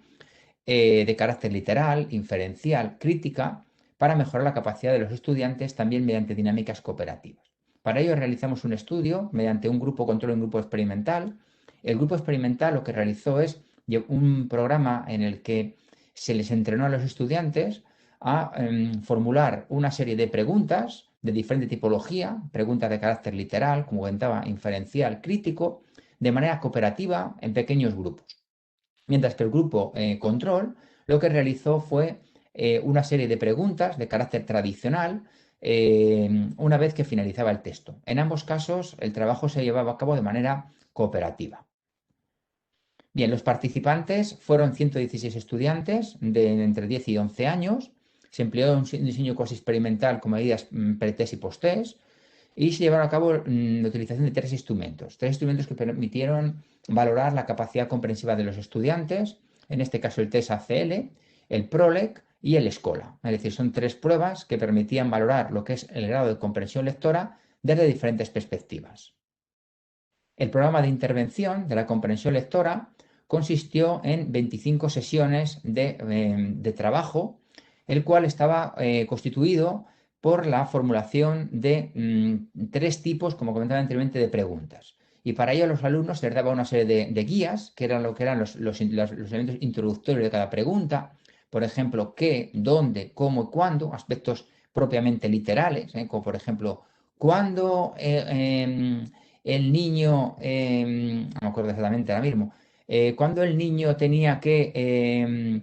de carácter literal, inferencial, crítica, para mejorar la capacidad de los estudiantes también mediante dinámicas cooperativas. Para ello realizamos un estudio mediante un grupo control y un grupo experimental. El grupo experimental lo que realizó es un programa en el que se les entrenó a los estudiantes a formular una serie de preguntas de diferente tipología, preguntas de carácter literal, como comentaba, inferencial, crítico, de manera cooperativa en pequeños grupos. Mientras que el grupo control lo que realizó fue una serie de preguntas de carácter tradicional una vez que finalizaba el texto. En ambos casos el trabajo se llevaba a cabo de manera cooperativa. Bien, los participantes fueron 116 estudiantes de entre 10 y 11 años. Se empleó un diseño cuasi experimental con medidas pre-test y post-test y se llevaron a cabo la utilización de tres instrumentos que permitieron valorar la capacidad comprensiva de los estudiantes, en este caso el test ACL, el PROLEC y el SCOLA. Es decir, son tres pruebas que permitían valorar lo que es el grado de comprensión lectora desde diferentes perspectivas. El programa de intervención de la comprensión lectora consistió en 25 sesiones de trabajo, el cual estaba constituido por la formulación de tres tipos, como comentaba anteriormente, de preguntas. Y para ello a los alumnos se les daba una serie de guías, que eran lo que eran los elementos introductorios de cada pregunta, por ejemplo, qué, dónde, cómo y cuándo, aspectos propiamente literales, como por ejemplo, cuándo el niño, no me acuerdo exactamente ahora mismo, cuando el niño tenía que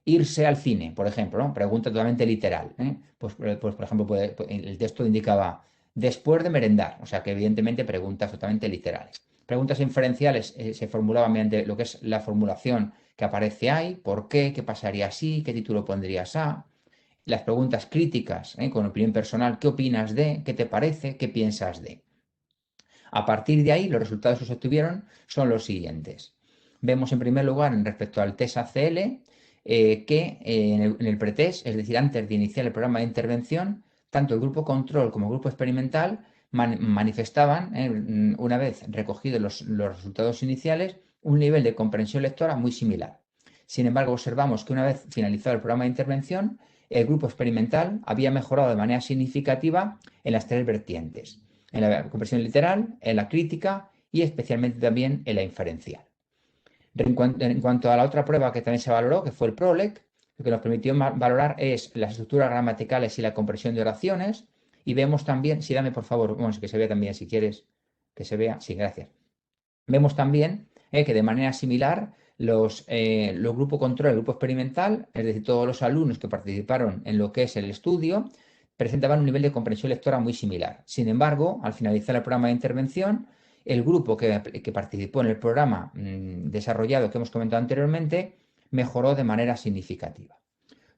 irse al cine, por ejemplo, ¿no? Pregunta totalmente literal. Pues, por ejemplo, el texto indicaba después de merendar, o sea que evidentemente preguntas totalmente literales. Preguntas inferenciales se formulaban mediante lo que es la formulación que aparece ahí, por qué pasaría así, qué título pondrías a. Las preguntas críticas, con opinión personal, ¿qué opinas de? ¿Qué te parece? ¿Qué piensas de? A partir de ahí, los resultados que se obtuvieron son los siguientes. Vemos en primer lugar, respecto al test ACL, que en el pretest, es decir, antes de iniciar el programa de intervención, tanto el grupo control como el grupo experimental manifestaban, una vez recogidos los resultados iniciales, un nivel de comprensión lectora muy similar. Sin embargo, observamos que una vez finalizado el programa de intervención, el grupo experimental había mejorado de manera significativa en las tres vertientes: en la comprensión literal, en la crítica y especialmente también en la inferencial. En cuanto a la otra prueba que también se valoró, que fue el PROLEC, lo que nos permitió valorar es las estructuras gramaticales y la comprensión de oraciones. Y vemos también, sí, dame por favor, bueno, que se vea también si quieres, que se vea, sí, gracias. Vemos también que de manera similar los grupos control y el grupo experimental, es decir, todos los alumnos que participaron en lo que es el estudio, presentaban un nivel de comprensión lectora muy similar. Sin embargo, al finalizar el programa de intervención, el grupo que participó en el programa desarrollado que hemos comentado anteriormente mejoró de manera significativa.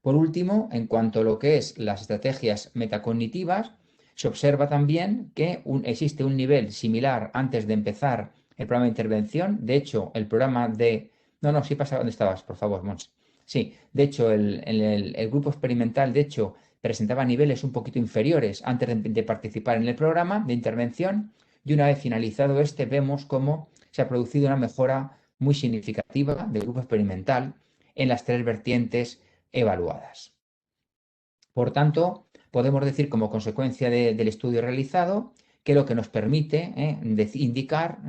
Por último, en cuanto a lo que es las estrategias metacognitivas, se observa también que existe un nivel similar antes de empezar el programa de intervención. De hecho, el programa de... No, sí pasa donde estabas, por favor, Mons. Sí, de hecho, el grupo experimental, de hecho, presentaba niveles un poquito inferiores antes de participar en el programa de intervención, y una vez finalizado este, vemos cómo se ha producido una mejora muy significativa del grupo experimental en las tres vertientes evaluadas. Por tanto, podemos decir como consecuencia del estudio realizado que lo que nos permite indicar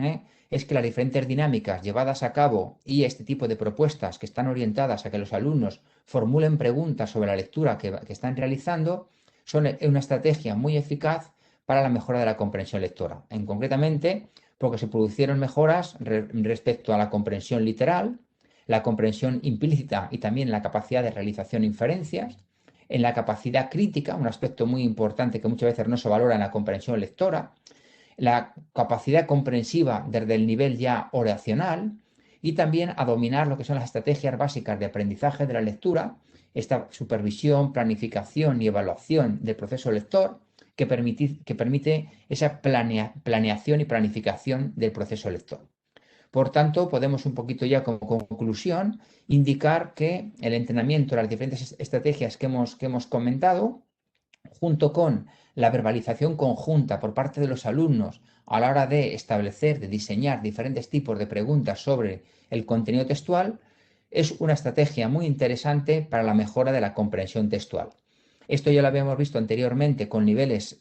es que las diferentes dinámicas llevadas a cabo y este tipo de propuestas que están orientadas a que los alumnos formulen preguntas sobre la lectura que están realizando son una estrategia muy eficaz para la mejora de la comprensión lectora. Concretamente, porque se produjeron mejoras respecto a la comprensión literal, la comprensión implícita y también la capacidad de realización de inferencias, en la capacidad crítica, un aspecto muy importante que muchas veces no se valora en la comprensión lectora, la capacidad comprensiva desde el nivel ya oracional y también a dominar lo que son las estrategias básicas de aprendizaje de la lectura, esta supervisión, planificación y evaluación del proceso lector que permite esa planeación y planificación del proceso lector. Por tanto, podemos un poquito ya como conclusión indicar que el entrenamiento de las diferentes estrategias que hemos comentado, junto con la verbalización conjunta por parte de los alumnos a la hora de establecer, de diseñar diferentes tipos de preguntas sobre el contenido textual, es una estrategia muy interesante para la mejora de la comprensión textual. Esto ya lo habíamos visto anteriormente con niveles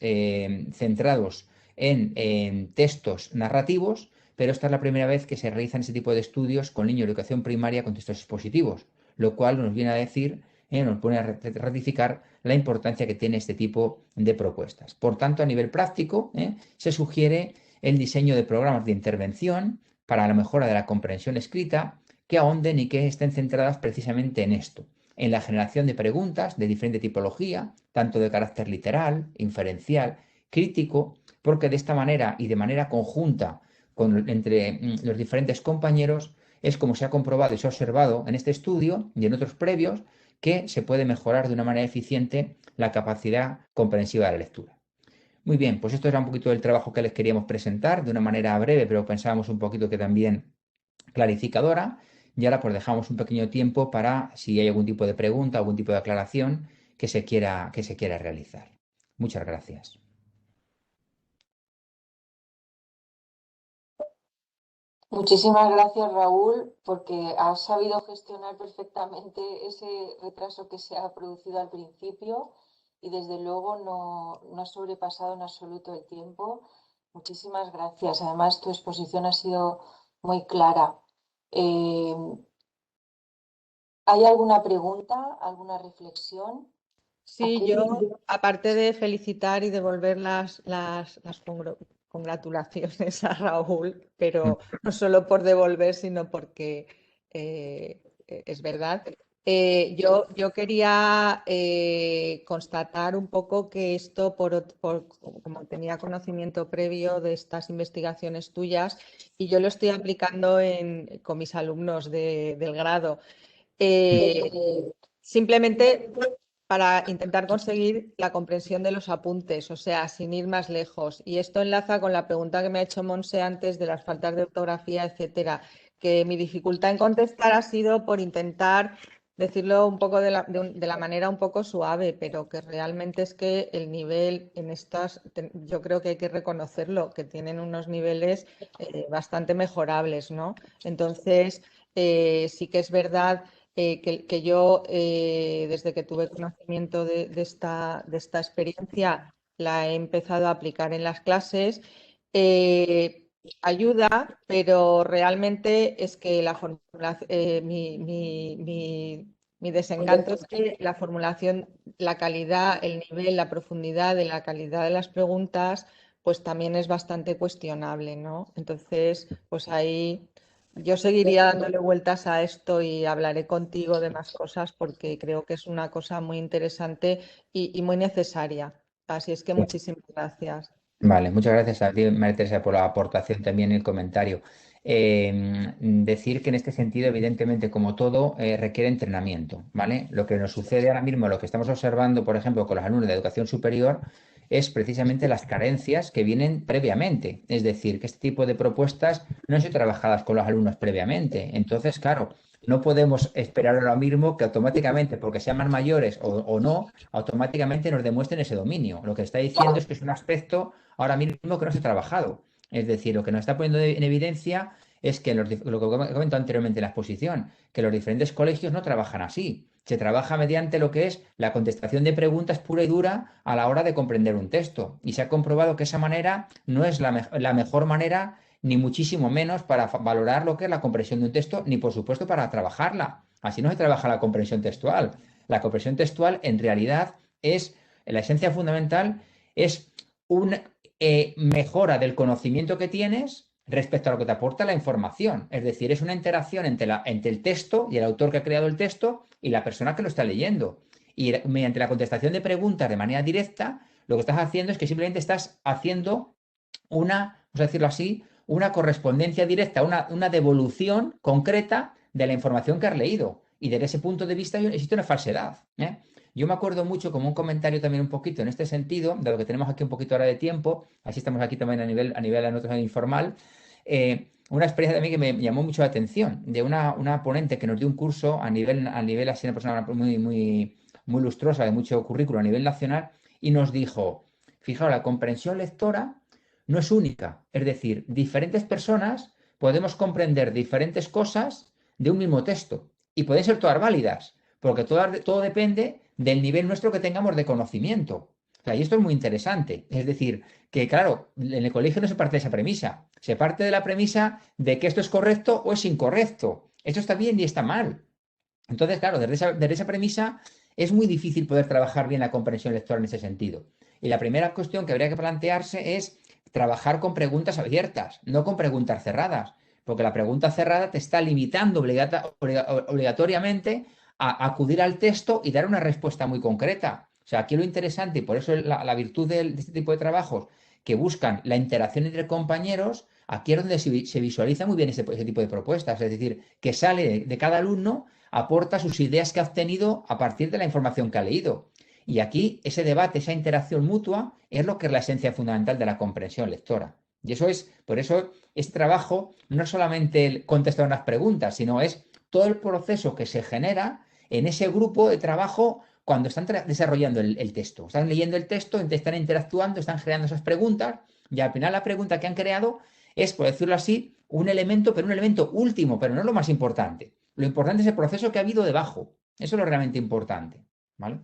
centrados en textos narrativos, pero esta es la primera vez que se realizan ese tipo de estudios con niños de educación primaria con textos expositivos, lo cual nos viene a decir, nos pone a ratificar la importancia que tiene este tipo de propuestas. Por tanto, a nivel práctico, se sugiere el diseño de programas de intervención para la mejora de la comprensión escrita que ahonden y que estén centradas precisamente en esto, en la generación de preguntas de diferente tipología, tanto de carácter literal, inferencial, crítico, porque de esta manera y de manera conjunta entre los diferentes compañeros es como se ha comprobado y se ha observado en este estudio y en otros previos que se puede mejorar de una manera eficiente la capacidad comprensiva de la lectura. Muy bien, pues esto era un poquito del trabajo que les queríamos presentar de una manera breve, pero pensábamos un poquito que también clarificadora. Y ahora pues dejamos un pequeño tiempo para si hay algún tipo de pregunta, algún tipo de aclaración que se quiera realizar. Muchas gracias. Muchísimas gracias, Raúl, porque has sabido gestionar perfectamente ese retraso que se ha producido al principio y desde luego no has sobrepasado en absoluto el tiempo. Muchísimas gracias. Además, tu exposición ha sido muy clara. ¿Hay alguna pregunta, alguna reflexión? Sí, yo, aparte de felicitar y devolver las congratulaciones a Raúl, pero no solo por devolver, sino porque es verdad, Yo quería constatar un poco que esto, como tenía conocimiento previo de estas investigaciones tuyas, y yo lo estoy aplicando con mis alumnos del grado, simplemente para intentar conseguir la comprensión de los apuntes, o sea, sin ir más lejos. Y esto enlaza con la pregunta que me ha hecho Monse antes de las faltas de ortografía, etcétera, que mi dificultad en contestar ha sido por intentar decirlo un poco de la manera un poco suave, pero que realmente es que el nivel en estas, yo creo que hay que reconocerlo, que tienen unos niveles bastante mejorables, ¿no? Entonces, sí que es verdad que yo, desde que tuve conocimiento de esta experiencia, la he empezado a aplicar en las clases. Ayuda, pero realmente es que la formulación, mi desencanto es que la formulación, la calidad, el nivel, la profundidad de la calidad de las preguntas, pues también es bastante cuestionable, ¿no? Entonces, pues ahí yo seguiría dándole vueltas a esto y hablaré contigo de más cosas porque creo que es una cosa muy interesante y muy necesaria. Así es que muchísimas gracias. Vale, muchas gracias a ti, María Teresa, por la aportación también y el comentario. Decir que en este sentido, evidentemente, como todo, requiere entrenamiento, ¿vale? Lo que nos sucede ahora mismo, lo que estamos observando, por ejemplo, con los alumnos de educación superior, es precisamente las carencias que vienen previamente. Es decir, que este tipo de propuestas no han sido trabajadas con los alumnos previamente. Entonces, claro, no podemos esperar ahora mismo que automáticamente, porque sean más mayores o no, automáticamente nos demuestren ese dominio. Lo que está diciendo es que es un aspecto ahora mismo que no se ha trabajado. Es decir, lo que nos está poniendo en evidencia es que lo que he comentado anteriormente en la exposición, que los diferentes colegios no trabajan así. Se trabaja mediante lo que es la contestación de preguntas pura y dura a la hora de comprender un texto. Y se ha comprobado que esa manera no es la mejor manera, ni muchísimo menos para valorar lo que es la comprensión de un texto, ni por supuesto para trabajarla. Así no se trabaja la comprensión textual. La comprensión textual en realidad es, la esencia fundamental es una mejora del conocimiento que tienes respecto a lo que te aporta la información. Es decir, es una interacción entre el texto y el autor que ha creado el texto y la persona que lo está leyendo. Y mediante la contestación de preguntas de manera directa, lo que estás haciendo es que simplemente estás haciendo vamos a decirlo así, una correspondencia directa, una devolución concreta de la información que has leído. Y desde ese punto de vista existe una falsedad. Yo me acuerdo mucho, como un comentario también un poquito en este sentido, de lo que tenemos aquí un poquito ahora de tiempo, así estamos aquí también a nivel de nosotros informal, una experiencia también que me llamó mucho la atención, de una ponente que nos dio un curso a nivel así, una persona muy, muy, muy lustrosa, de mucho currículo a nivel nacional, y nos dijo, fijaos, la comprensión lectora no es única, es decir, diferentes personas podemos comprender diferentes cosas de un mismo texto y pueden ser todas válidas, porque todo depende del nivel nuestro que tengamos de conocimiento. O sea, y esto es muy interesante. Es decir, que claro, en el colegio no se parte de esa premisa. Se parte de la premisa de que esto es correcto o es incorrecto. Esto está bien y está mal. Entonces, claro, desde esa premisa es muy difícil poder trabajar bien la comprensión lectora en ese sentido. Y la primera cuestión que habría que plantearse es trabajar con preguntas abiertas, no con preguntas cerradas, porque la pregunta cerrada te está limitando obligatoriamente a acudir al texto y dar una respuesta muy concreta. O sea, aquí lo interesante, y por eso la virtud de este tipo de trabajos que buscan la interacción entre compañeros, aquí es donde se visualiza muy bien ese tipo de propuestas, es decir, que sale de cada alumno, aporta sus ideas que ha obtenido a partir de la información que ha leído. Y aquí ese debate, esa interacción mutua, es lo que es la esencia fundamental de la comprensión lectora. Y por eso este trabajo no es solamente contestar unas preguntas, sino es todo el proceso que se genera en ese grupo de trabajo cuando están desarrollando el texto. Están leyendo el texto, están interactuando, están creando esas preguntas, y al final la pregunta que han creado es, por decirlo así, un elemento, pero un elemento último, pero no lo más importante. Lo importante es el proceso que ha habido debajo. Eso es lo realmente importante. ¿Vale?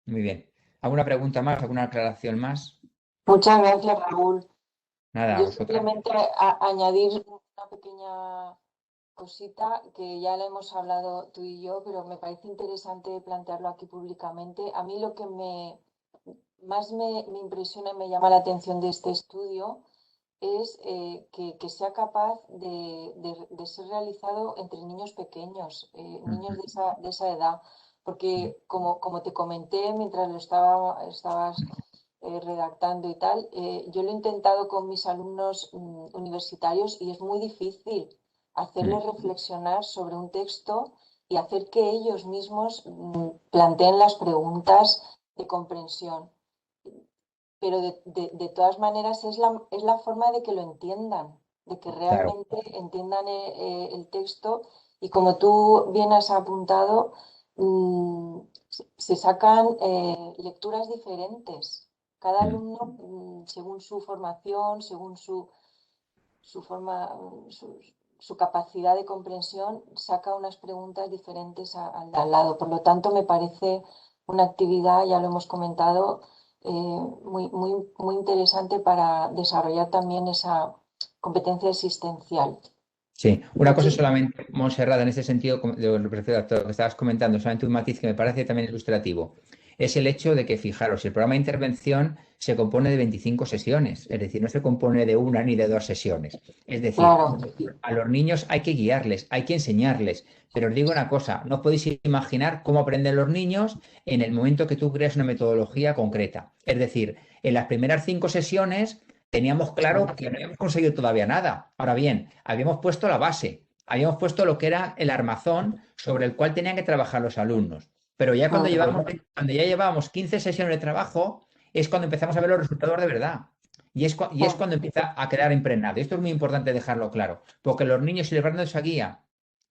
Muy bien. ¿Alguna pregunta más? ¿Alguna aclaración más? Muchas gracias, Raúl. Nada, a Yo vosotras. simplemente añadir una pequeña cosita que ya la hemos hablado tú y yo, pero me parece interesante plantearlo aquí públicamente. A mí lo que más me impresiona y me llama la atención de este estudio es que sea capaz de ser realizado entre niños pequeños, niños de esa edad, porque como te comenté mientras lo estabas redactando y tal, yo lo he intentado con mis alumnos universitarios y es muy difícil hacerles reflexionar sobre un texto y hacer que ellos mismos planteen las preguntas de comprensión. Pero de todas maneras es la forma de que lo entiendan, de que Claro, realmente entiendan el texto y como tú bien has apuntado, se sacan lecturas diferentes. Cada alumno, según su formación, según su forma, su capacidad de comprensión, saca unas preguntas diferentes al de al lado. Por lo tanto, me parece una actividad, ya lo hemos comentado, muy interesante para desarrollar también esa competencia existencial. sí. Una cosa solamente, Montserrat, en este sentido, de lo que estabas comentando, solamente un matiz que me parece también ilustrativo, es el hecho de que, fijaros, el programa de intervención se compone de 25 sesiones, es decir, no se compone de una ni de dos sesiones. Es decir, Claro, a los niños hay que guiarles, hay que enseñarles, pero os digo una cosa, no podéis imaginar cómo aprenden los niños en el momento que tú creas una metodología concreta. Es decir, en las primeras 5 sesiones teníamos claro que no habíamos conseguido todavía nada. Ahora bien, habíamos puesto la base, habíamos puesto lo que era el armazón sobre el cual tenían que trabajar los alumnos. Pero ya cuando ya llevábamos 15 sesiones de trabajo, es cuando empezamos a ver los resultados de verdad. Y es cuando empieza a quedar impregnado. Y esto es muy importante dejarlo claro, porque los niños, si les van dando esa guía,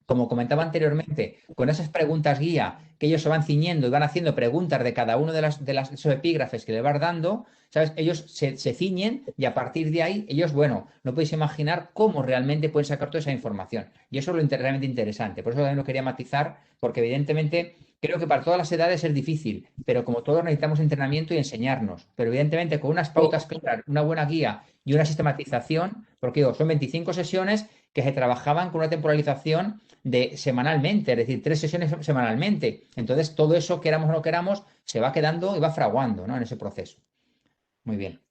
como comentaba anteriormente, con esas preguntas guía que ellos se van ciñendo y van haciendo preguntas de cada uno de esos epígrafes que le vas dando, ¿sabes? Ellos se ciñen y a partir de ahí, ellos, bueno, no podéis imaginar cómo realmente pueden sacar toda esa información. Y eso es lo realmente interesante. Por eso también lo quería matizar, porque evidentemente creo que para todas las edades es difícil, pero como todos necesitamos entrenamiento y enseñarnos. Pero evidentemente con unas pautas claras, una buena guía y una sistematización, porque digo, son 25 sesiones que se trabajaban con una temporalización de semanalmente, es decir, 3 sesiones semanalmente. Entonces, todo eso, queramos o no queramos, se va quedando y va fraguando, ¿no? En ese proceso. Muy bien.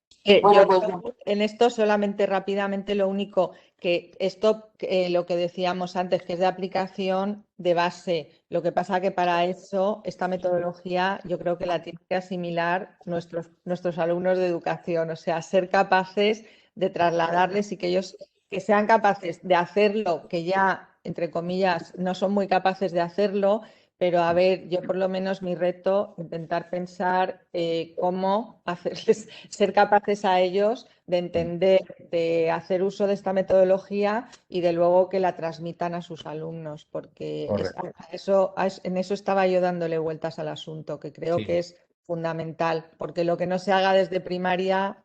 bueno, Yo pues en esto solamente rápidamente lo único que esto, lo que decíamos antes, que es de aplicación de base. Lo que pasa que para eso, esta metodología, yo creo que la tienen que asimilar nuestros alumnos de educación, o sea, ser capaces de trasladarles y que ellos que sean capaces de hacerlo, que ya, entre comillas, no son muy capaces de hacerlo. Pero a ver, yo por lo menos mi reto, intentar pensar cómo hacerles ser capaces a ellos de entender, de hacer uso de esta metodología y de luego que la transmitan a sus alumnos, porque en eso estaba yo dándole vueltas al asunto, que creo que Sí. es fundamental, porque lo que no se haga desde primaria,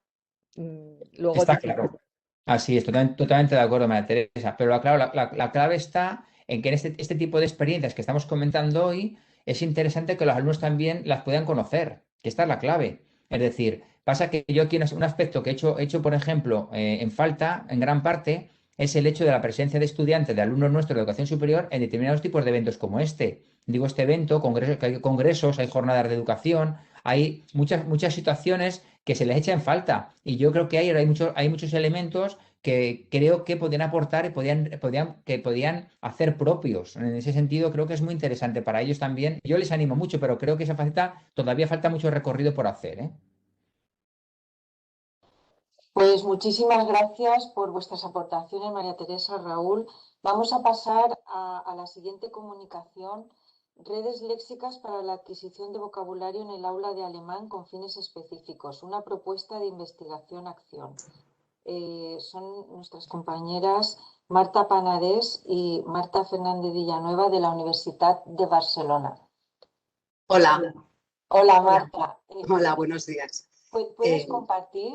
luego Está claro. Así es, totalmente de acuerdo, María Teresa. Pero claro, la clave está en que en este tipo de experiencias que estamos comentando hoy, es interesante que los alumnos también las puedan conocer, que esta es la clave. Es decir, pasa que yo aquí un aspecto que he hecho, por ejemplo, en falta, en gran parte, es el hecho de la presencia de estudiantes, de alumnos nuestros de educación superior en determinados tipos de eventos como este. Digo, este evento, que hay congresos, hay jornadas de educación, hay muchas situaciones que se les echa en falta. Y yo creo que hay muchos elementos que creo que podían aportar y podían hacer propios. En ese sentido, creo que es muy interesante para ellos también. Yo les animo mucho, pero creo que esa faceta todavía falta mucho recorrido por hacer, ¿eh? Pues muchísimas gracias por vuestras aportaciones, María Teresa, Raúl. Vamos a pasar a la siguiente comunicación. Redes léxicas para la adquisición de vocabulario en el aula de alemán con fines específicos. Una propuesta de investigación-acción. Son nuestras compañeras Marta Panadés y Marta Fernández Villanueva de la Universidad de Barcelona. Hola, Hola, Marta. hola, buenos días. ¿Puedes compartir?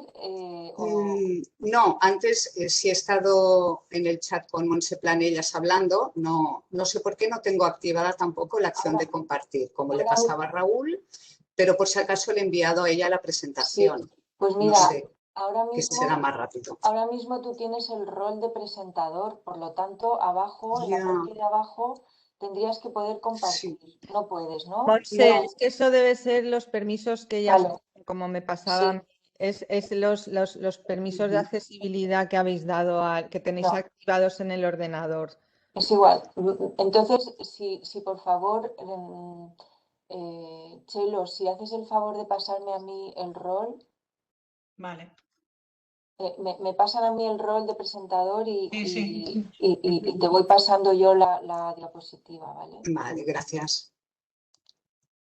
No, antes sí he estado en el chat con Montse Planellas hablando, no sé por qué no tengo activada tampoco la acción de compartir, como le pasaba a Raúl, pero por si acaso le he enviado a ella la presentación. Sí, pues mira, no sé ahora qué mismo, será más rápido. ahora mismo tú tienes el rol de presentador, por lo tanto, abajo, en la parte de abajo, tendrías que poder compartir. Sí. No puedes, ¿no? Monse, es que eso debe ser los permisos que ya Vale. como me pasaban es los permisos de accesibilidad que habéis dado, que tenéis No. activados en el ordenador. Es igual. Entonces, si por favor, Chelo, si haces el favor de pasarme a mí el rol, Vale. me pasan a mí el rol de presentador y Sí. te voy pasando yo la diapositiva, ¿vale? Vale, gracias.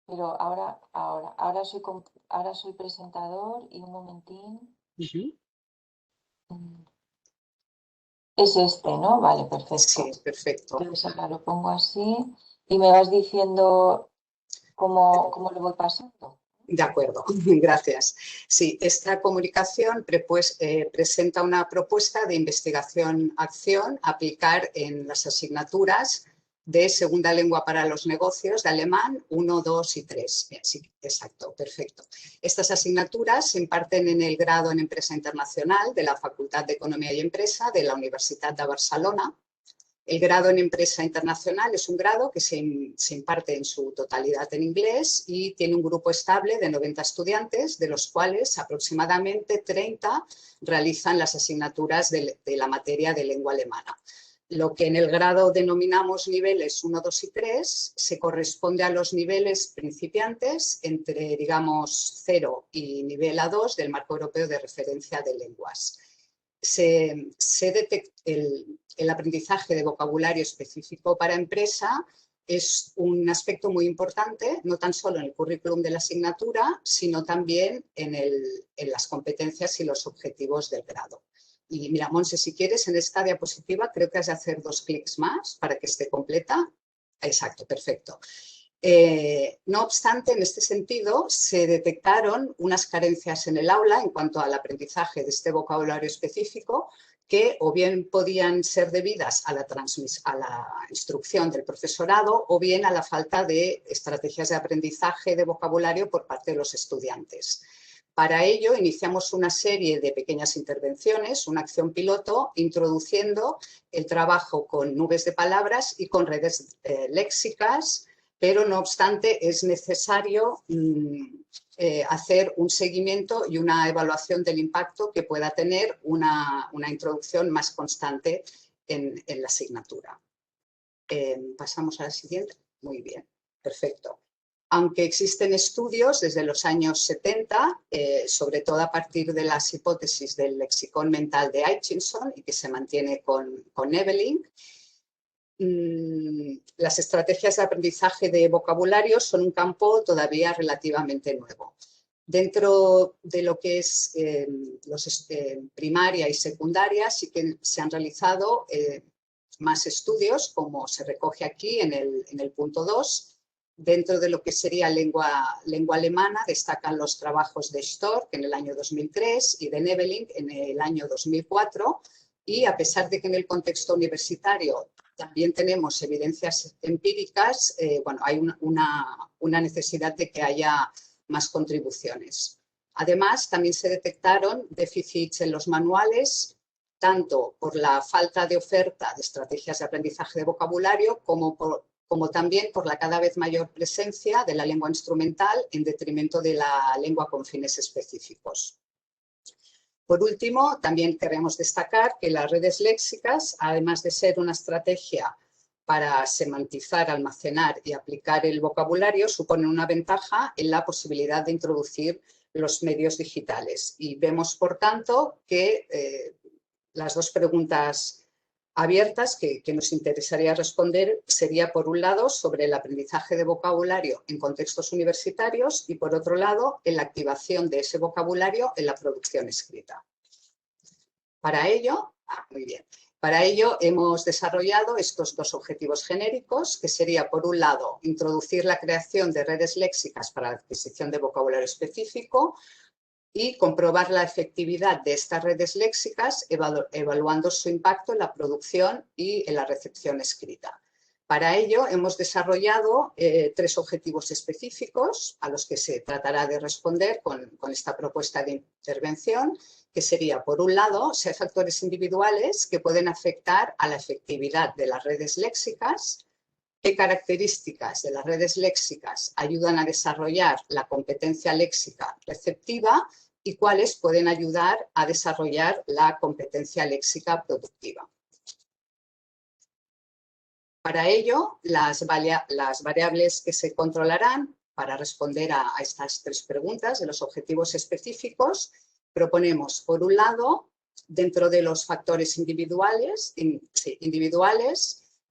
Pero ahora soy presentador y un momentín. Es este, ¿no? Vale, perfecto. Sí, perfecto. Entonces ahora lo pongo así y me vas diciendo cómo lo voy pasando. De acuerdo, gracias. Sí, esta comunicación presenta una propuesta de investigación-acción a aplicar en las asignaturas de segunda lengua para los negocios de alemán 1, 2 y 3. Bien, sí, exacto, perfecto. Estas asignaturas se imparten en el grado en Empresa Internacional de la Facultad de Economía y Empresa de la Universitat de Barcelona. El grado en Empresa Internacional es un grado que se imparte en su totalidad en inglés y tiene un grupo estable de 90 estudiantes, de los cuales aproximadamente 30 realizan las asignaturas de la materia de lengua alemana. Lo que en el grado denominamos niveles 1, 2 y 3 se corresponde a los niveles principiantes entre, digamos, 0 y nivel A2 del Marco Europeo de Referencia de Lenguas. El aprendizaje de vocabulario específico para empresa es un aspecto muy importante, no tan solo en el currículum de la asignatura, sino también en las competencias y los objetivos del grado. Y mira, Monse, si quieres, en esta diapositiva creo que has de hacer 2 clics más para que esté completa. Exacto, perfecto. No obstante, en este sentido, se detectaron unas carencias en el aula en cuanto al aprendizaje de este vocabulario específico que o bien podían ser debidas a la instrucción del profesorado o bien a la falta de estrategias de aprendizaje de vocabulario por parte de los estudiantes. Para ello, iniciamos una serie de pequeñas intervenciones, una acción piloto, introduciendo el trabajo con nubes de palabras y con redes léxicas, pero no obstante es necesario hacer un seguimiento y una evaluación del impacto que pueda tener una introducción más constante en la asignatura. Pasamos a la siguiente. Muy bien, perfecto. Aunque existen estudios desde los años 70, sobre todo a partir de las hipótesis del lexicón mental de Hutchinson y que se mantiene con Eveling, las estrategias de aprendizaje de vocabulario son un campo todavía relativamente nuevo. Dentro de lo que es primaria y secundaria sí que se han realizado más estudios, como se recoge aquí en el punto 2. Dentro de lo que sería lengua alemana destacan los trabajos de Stork en el año 2003 y de Neveling en el año 2004. Y a pesar de que en el contexto universitario también tenemos evidencias empíricas, bueno, hay una necesidad de que haya más contribuciones. Además, también se detectaron déficits en los manuales, tanto por la falta de oferta de estrategias de aprendizaje de vocabulario como también por la cada vez mayor presencia de la lengua instrumental en detrimento de la lengua con fines específicos. Por último, también queremos destacar que las redes léxicas, además de ser una estrategia para semantizar, almacenar y aplicar el vocabulario, suponen una ventaja en la posibilidad de introducir los medios digitales. Y vemos, por tanto, que las dos preguntas abiertas que nos interesaría responder sería, por un lado, sobre el aprendizaje de vocabulario en contextos universitarios y, por otro lado, en la activación de ese vocabulario en la producción escrita. Para ello, hemos desarrollado estos dos objetivos genéricos, que sería, por un lado, introducir la creación de redes léxicas para la adquisición de vocabulario específico, y comprobar la efectividad de estas redes léxicas evaluando su impacto en la producción y en la recepción escrita. Para ello hemos desarrollado 3 objetivos específicos a los que se tratará de responder con esta propuesta de intervención, que sería, por un lado, si hay factores individuales que pueden afectar a la efectividad de las redes léxicas, qué características de las redes léxicas ayudan a desarrollar la competencia léxica receptiva y cuáles pueden ayudar a desarrollar la competencia léxica productiva. Para ello, las variables que se controlarán para responder a estas tres preguntas de los objetivos específicos, proponemos, por un lado, dentro de los factores individuales,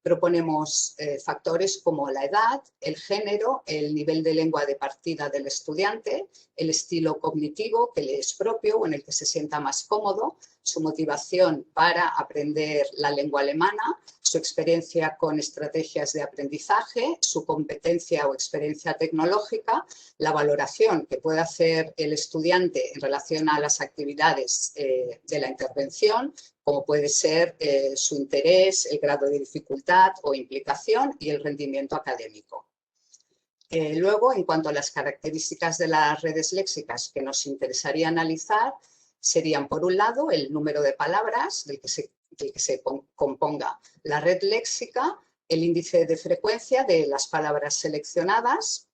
proponemos factores como la edad, el género, el nivel de lengua de partida del estudiante, el estilo cognitivo que le es propio o en el que se sienta más cómodo, su motivación para aprender la lengua alemana, su experiencia con estrategias de aprendizaje, su competencia o experiencia tecnológica, la valoración que puede hacer el estudiante en relación a las actividades de la intervención, como puede ser su interés, el grado de dificultad o implicación y el rendimiento académico. Luego, en cuanto a las características de las redes léxicas que nos interesaría analizar, serían, por un lado, el número de palabras del que se componga la red léxica, el índice de frecuencia de las palabras seleccionadas,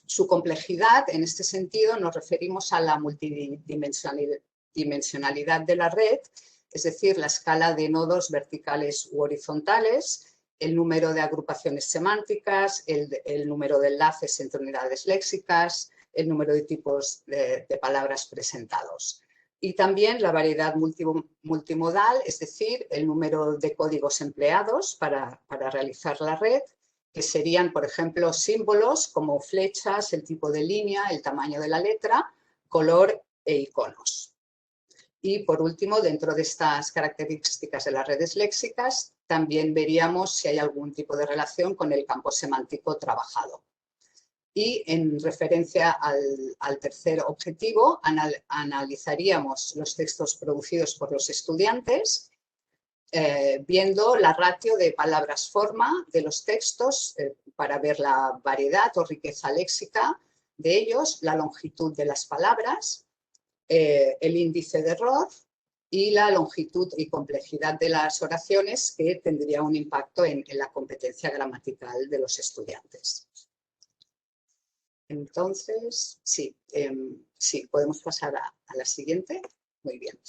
su complejidad. En este sentido, nos referimos a la multidimensionalidad de la red, es decir, la escala de nodos verticales u horizontales, el número de agrupaciones semánticas, el número de enlaces entre unidades léxicas, el número de tipos de palabras presentados. Y también la variedad multimodal, es decir, el número de códigos empleados para realizar la red, que serían, por ejemplo, símbolos como flechas, el tipo de línea, el tamaño de la letra, color e iconos. Y, por último, dentro de estas características de las redes léxicas, también veríamos si hay algún tipo de relación con el campo semántico trabajado. Y en referencia al tercer objetivo, analizaríamos los textos producidos por los estudiantes, viendo la ratio de palabras-forma de los textos para ver la variedad o riqueza léxica de ellos, la longitud de las palabras, el índice de error y la longitud y complejidad de las oraciones, que tendría un impacto en la competencia gramatical de los estudiantes. Entonces, sí, podemos pasar a la siguiente. Muy bien.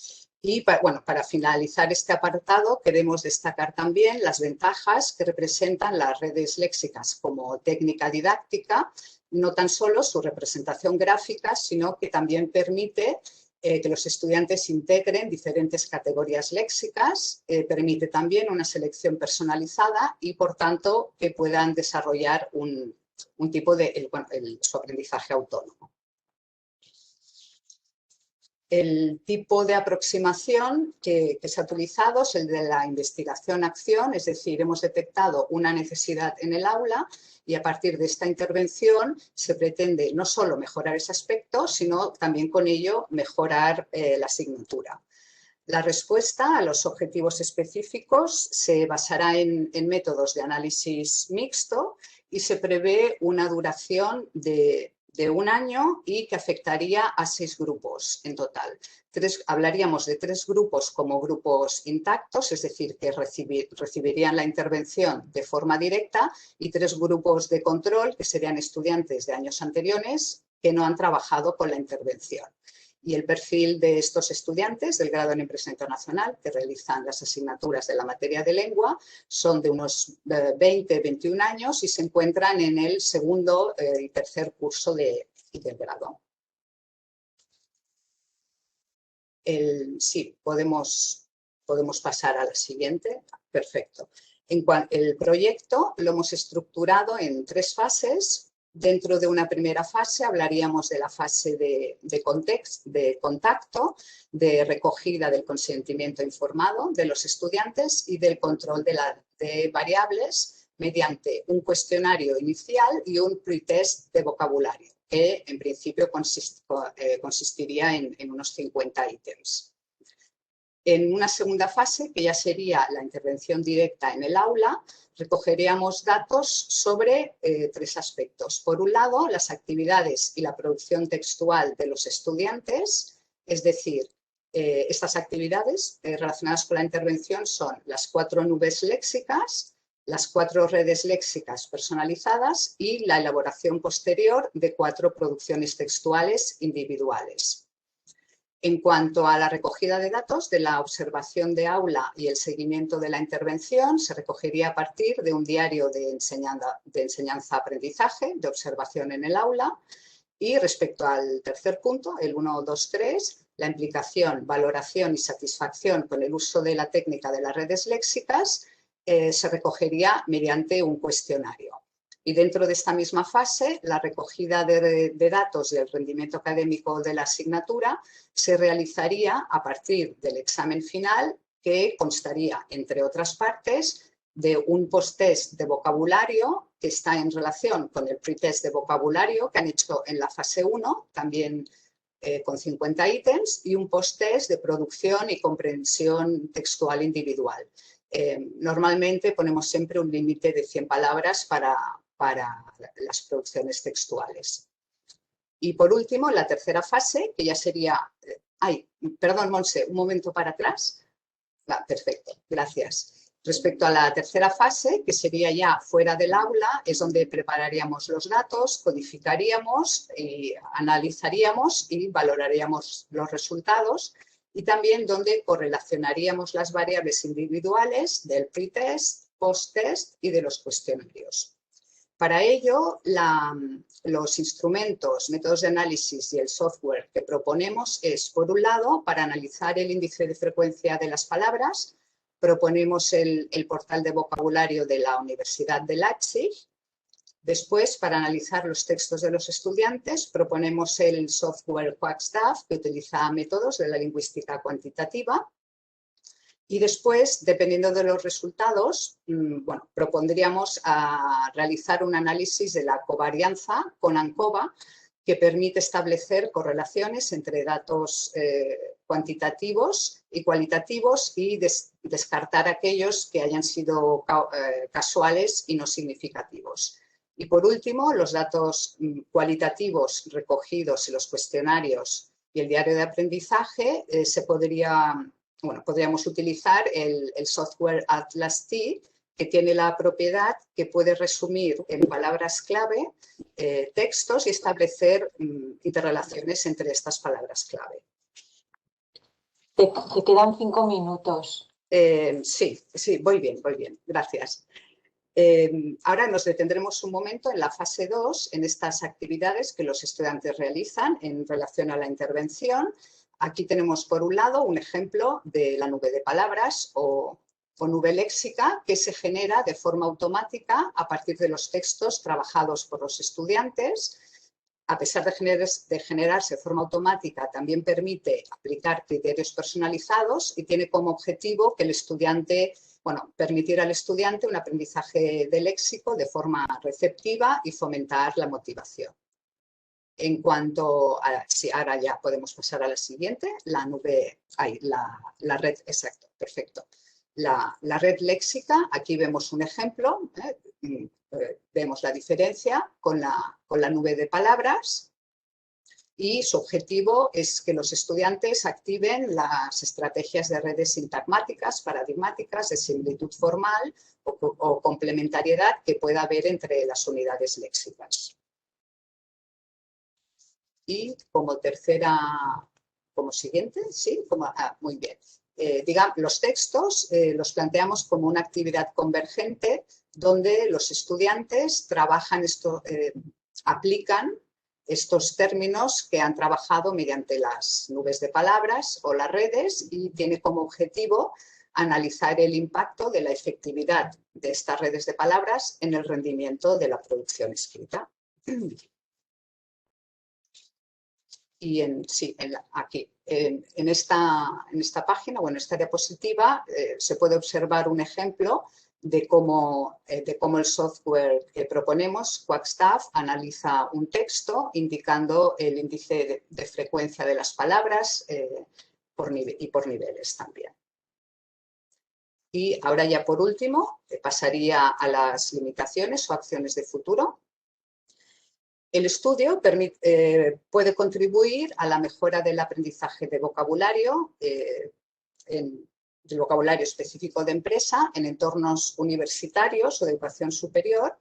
Y para finalizar este apartado, queremos destacar también las ventajas que representan las redes léxicas como técnica didáctica, no tan solo su representación gráfica, sino que también permite que los estudiantes integren diferentes categorías léxicas, permite también una selección personalizada y, por tanto, que puedan desarrollar un tipo de su aprendizaje autónomo. El tipo de aproximación que se ha utilizado es el de la investigación-acción, es decir, hemos detectado una necesidad en el aula y a partir de esta intervención se pretende no solo mejorar ese aspecto, sino también con ello mejorar la asignatura. La respuesta a los objetivos específicos se basará en métodos de análisis mixto y se prevé una duración de 1 año y que afectaría a 6 grupos en total. Hablaríamos de 3 grupos como grupos intactos, es decir, que recibirían la intervención de forma directa, y 3 grupos de control, que serían estudiantes de años anteriores que no han trabajado con la intervención. Y el perfil de estos estudiantes del grado en Empresa Internacional que realizan las asignaturas de la materia de lengua son de unos 20-21 años y se encuentran en el segundo y tercer curso del grado. Sí, podemos pasar a la siguiente. Perfecto. El proyecto lo hemos estructurado en 3 fases. Dentro de una primera fase hablaríamos de la fase de contacto, de recogida del consentimiento informado de los estudiantes y del control de variables mediante un cuestionario inicial y un pretest de vocabulario, que en principio consistiría en unos 50 ítems. En una segunda fase, que ya sería la intervención directa en el aula, recogeríamos datos sobre 3 aspectos. Por un lado, las actividades y la producción textual de los estudiantes, es decir, estas actividades relacionadas con la intervención son las 4 nubes léxicas, las 4 redes léxicas personalizadas y la elaboración posterior de 4 producciones textuales individuales. En cuanto a la recogida de datos de la observación de aula y el seguimiento de la intervención, se recogería a partir de un diario de enseñanza-aprendizaje, de observación en el aula. Y respecto al tercer punto, el 1, 2, 3, la implicación, valoración y satisfacción con el uso de la técnica de las redes léxicas se recogería mediante un cuestionario. Y dentro de esta misma fase, la recogida de datos del rendimiento académico de la asignatura se realizaría a partir del examen final, que constaría, entre otras partes, de un post-test de vocabulario que está en relación con el pretest de vocabulario que han hecho en la fase 1, también con 50 ítems, y un post-test de producción y comprensión textual individual. Normalmente ponemos siempre un límite de 100 palabras para las producciones textuales. Y por último, la tercera fase, que ya sería... perdón, Montse, un momento para atrás. Perfecto, gracias. Respecto a la tercera fase, que sería ya fuera del aula, es donde prepararíamos los datos, codificaríamos, analizaríamos y valoraríamos los resultados, y también donde correlacionaríamos las variables individuales del pretest, post-test y de los cuestionarios. Para ello, los instrumentos, métodos de análisis y el software que proponemos es, por un lado, para analizar el índice de frecuencia de las palabras, proponemos el portal de vocabulario de la Universidad de Leipzig. Después, para analizar los textos de los estudiantes, proponemos el software Quackstaff, que utiliza métodos de la lingüística cuantitativa. Y después, dependiendo de los resultados, propondríamos realizar un análisis de la covarianza con ANCOVA, que permite establecer correlaciones entre datos cuantitativos y cualitativos y descartar aquellos que hayan sido casuales y no significativos. Y por último, los datos cualitativos recogidos en los cuestionarios y el diario de aprendizaje podríamos utilizar el software Atlas T, que tiene la propiedad que puede resumir en palabras clave textos y establecer interrelaciones entre estas palabras clave. Te quedan 5 minutos. Sí, voy bien, gracias. Ahora nos detendremos un momento en la fase 2, en estas actividades que los estudiantes realizan en relación a la intervención. Aquí tenemos, por un lado, un ejemplo de la nube de palabras o nube léxica que se genera de forma automática a partir de los textos trabajados por los estudiantes. A pesar de generarse de forma automática, también permite aplicar criterios personalizados y tiene como objetivo que el estudiante, permitir al estudiante un aprendizaje de léxico de forma receptiva y fomentar la motivación. En cuanto a, ahora ya podemos pasar a la siguiente, la red, exacto, perfecto. La red léxica, aquí vemos un ejemplo, vemos la diferencia con la nube de palabras y su objetivo es que los estudiantes activen las estrategias de redes sintagmáticas, paradigmáticas, de similitud formal o complementariedad que pueda haber entre las unidades léxicas. Y como siguiente, sí, muy bien. Los textos los planteamos como una actividad convergente donde los estudiantes aplican estos términos que han trabajado mediante las nubes de palabras o las redes y tiene como objetivo analizar el impacto de la efectividad de estas redes de palabras en el rendimiento de la producción escrita. Y aquí, en esta página, en esta diapositiva, se puede observar un ejemplo de cómo el software que proponemos, Quackstaff, analiza un texto indicando el índice de frecuencia de las palabras por niveles también. Y ahora ya por último, pasaría a las limitaciones o acciones de futuro. El estudio puede contribuir a la mejora del aprendizaje de vocabulario, del vocabulario específico de empresa en entornos universitarios o de educación superior,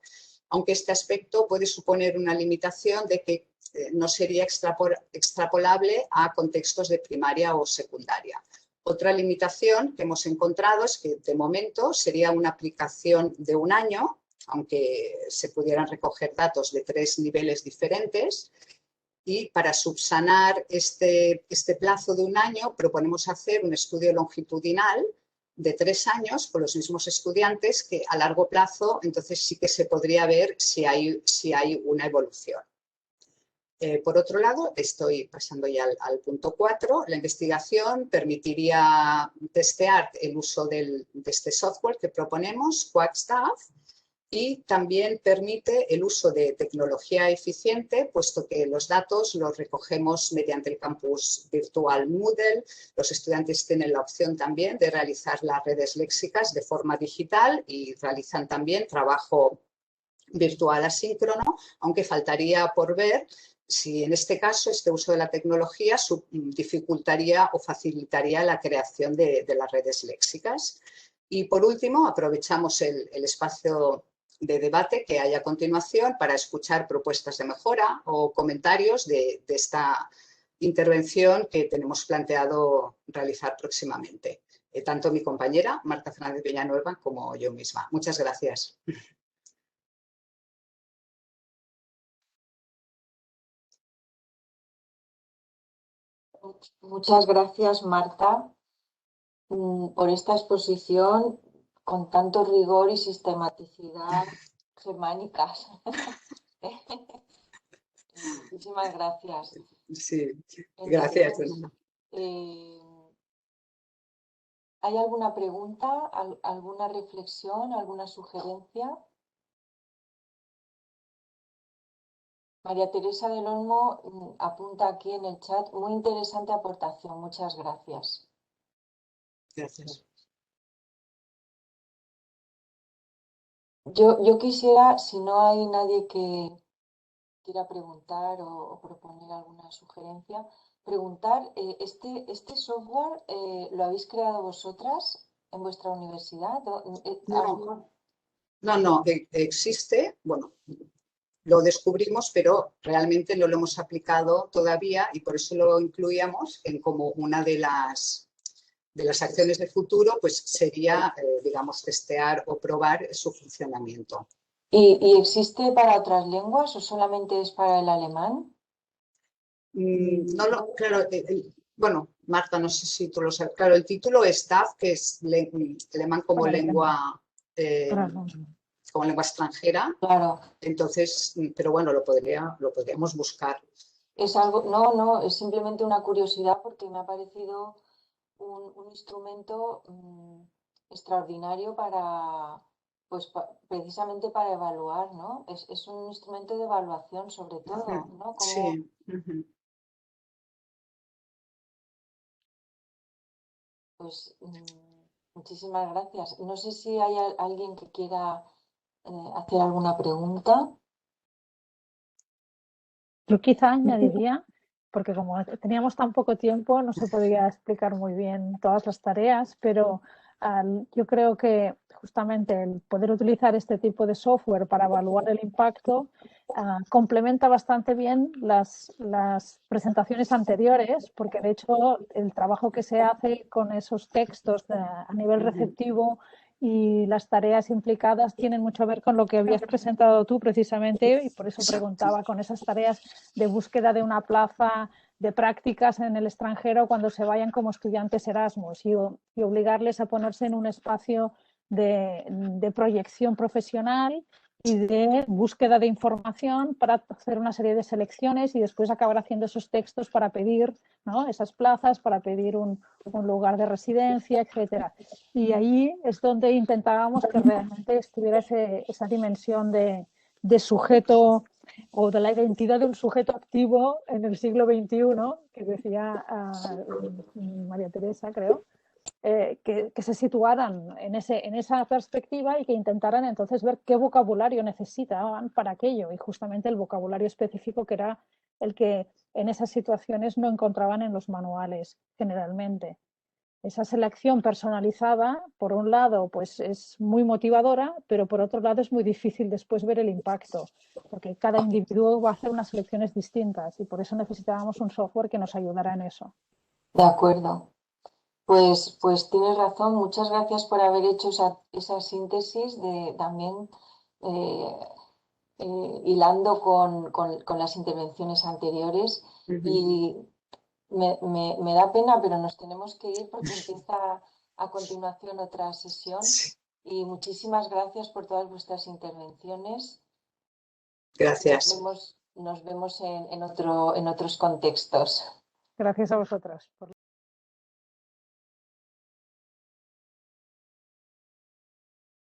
aunque este aspecto puede suponer una limitación de que no sería extrapolable a contextos de primaria o secundaria. Otra limitación que hemos encontrado es que de momento sería una aplicación de un año, aunque se pudieran recoger datos de 3 niveles diferentes. Y para subsanar este plazo de un año proponemos hacer un estudio longitudinal de 3 años con los mismos estudiantes, que a largo plazo entonces sí que se podría ver si hay una evolución. Por otro lado, estoy pasando ya al punto 4, la investigación permitiría testear el uso de este software que proponemos, QuackStaff, y también permite el uso de tecnología eficiente, puesto que los datos los recogemos mediante el campus virtual Moodle. Los estudiantes tienen la opción también de realizar las redes léxicas de forma digital y realizan también trabajo virtual asíncrono, aunque faltaría por ver si en este caso este uso de la tecnología dificultaría o facilitaría la creación de las redes léxicas. Y por último, aprovechamos el espacio de debate que hay a continuación para escuchar propuestas de mejora o comentarios de esta intervención que tenemos planteado realizar próximamente. Tanto mi compañera, Marta Fernández Villanueva, como yo misma. Muchas gracias. Muchas gracias, Marta, por esta exposición con tanto rigor y sistematicidad germánicas. Muchísimas gracias. Sí, gracias. Entonces, ¿hay alguna pregunta, alguna reflexión, alguna sugerencia? María Teresa del Olmo apunta aquí en el chat, muy interesante aportación, muchas gracias. Gracias. Yo quisiera, si no hay nadie que quiera preguntar o proponer alguna sugerencia, preguntar, ¿este software lo habéis creado vosotras en vuestra universidad? No, existe, bueno, lo descubrimos, pero realmente no lo hemos aplicado todavía y por eso lo incluíamos en como una de las acciones de futuro, pues sería, digamos, testear o probar su funcionamiento. ¿Y existe para otras lenguas o solamente es para el alemán? Claro, bueno, Marta, no sé si tú lo sabes. Claro, el título es TAF, que es alemán como lengua extranjera. Claro. Entonces, pero bueno, lo podríamos buscar. Es algo, no, es simplemente una curiosidad porque me ha parecido un instrumento extraordinario para, pues precisamente para evaluar, ¿no? Es un instrumento de evaluación sobre todo, ¿no? Sí. Pues muchísimas gracias. No sé si hay alguien que quiera hacer alguna pregunta. Yo quizá añadiría, porque como teníamos tan poco tiempo, no se podía explicar muy bien todas las tareas, pero yo creo que justamente el poder utilizar este tipo de software para evaluar el impacto complementa bastante bien las presentaciones anteriores, porque de hecho el trabajo que se hace con esos textos a nivel receptivo y las tareas implicadas tienen mucho a ver con lo que habías presentado tú precisamente, y por eso preguntaba con esas tareas de búsqueda de una plaza de prácticas en el extranjero cuando se vayan como estudiantes Erasmus y obligarles a ponerse en un espacio de proyección profesional y de búsqueda de información para hacer una serie de selecciones y después acabar haciendo esos textos para pedir, ¿no?, esas plazas, para pedir un lugar de residencia, etcétera. Y ahí es donde intentábamos que realmente estuviera esa dimensión de sujeto o de la identidad de un sujeto activo en el siglo XXI, que decía María Teresa, creo, que se situaran en esa perspectiva y que intentaran entonces ver qué vocabulario necesitaban para aquello, y justamente el vocabulario específico que era el que en esas situaciones no encontraban en los manuales generalmente. Esa selección personalizada, por un lado, pues es muy motivadora, pero por otro lado es muy difícil después ver el impacto, porque cada individuo va a hacer unas selecciones distintas y por eso necesitábamos un software que nos ayudara en eso. De acuerdo. Pues tienes razón. Muchas gracias por haber hecho esa síntesis de también hilando con las intervenciones anteriores. Y me da pena, pero nos tenemos que ir porque empieza a continuación otra sesión. Y muchísimas gracias por todas vuestras intervenciones. Gracias. Nos vemos en otros contextos. Gracias a vosotras.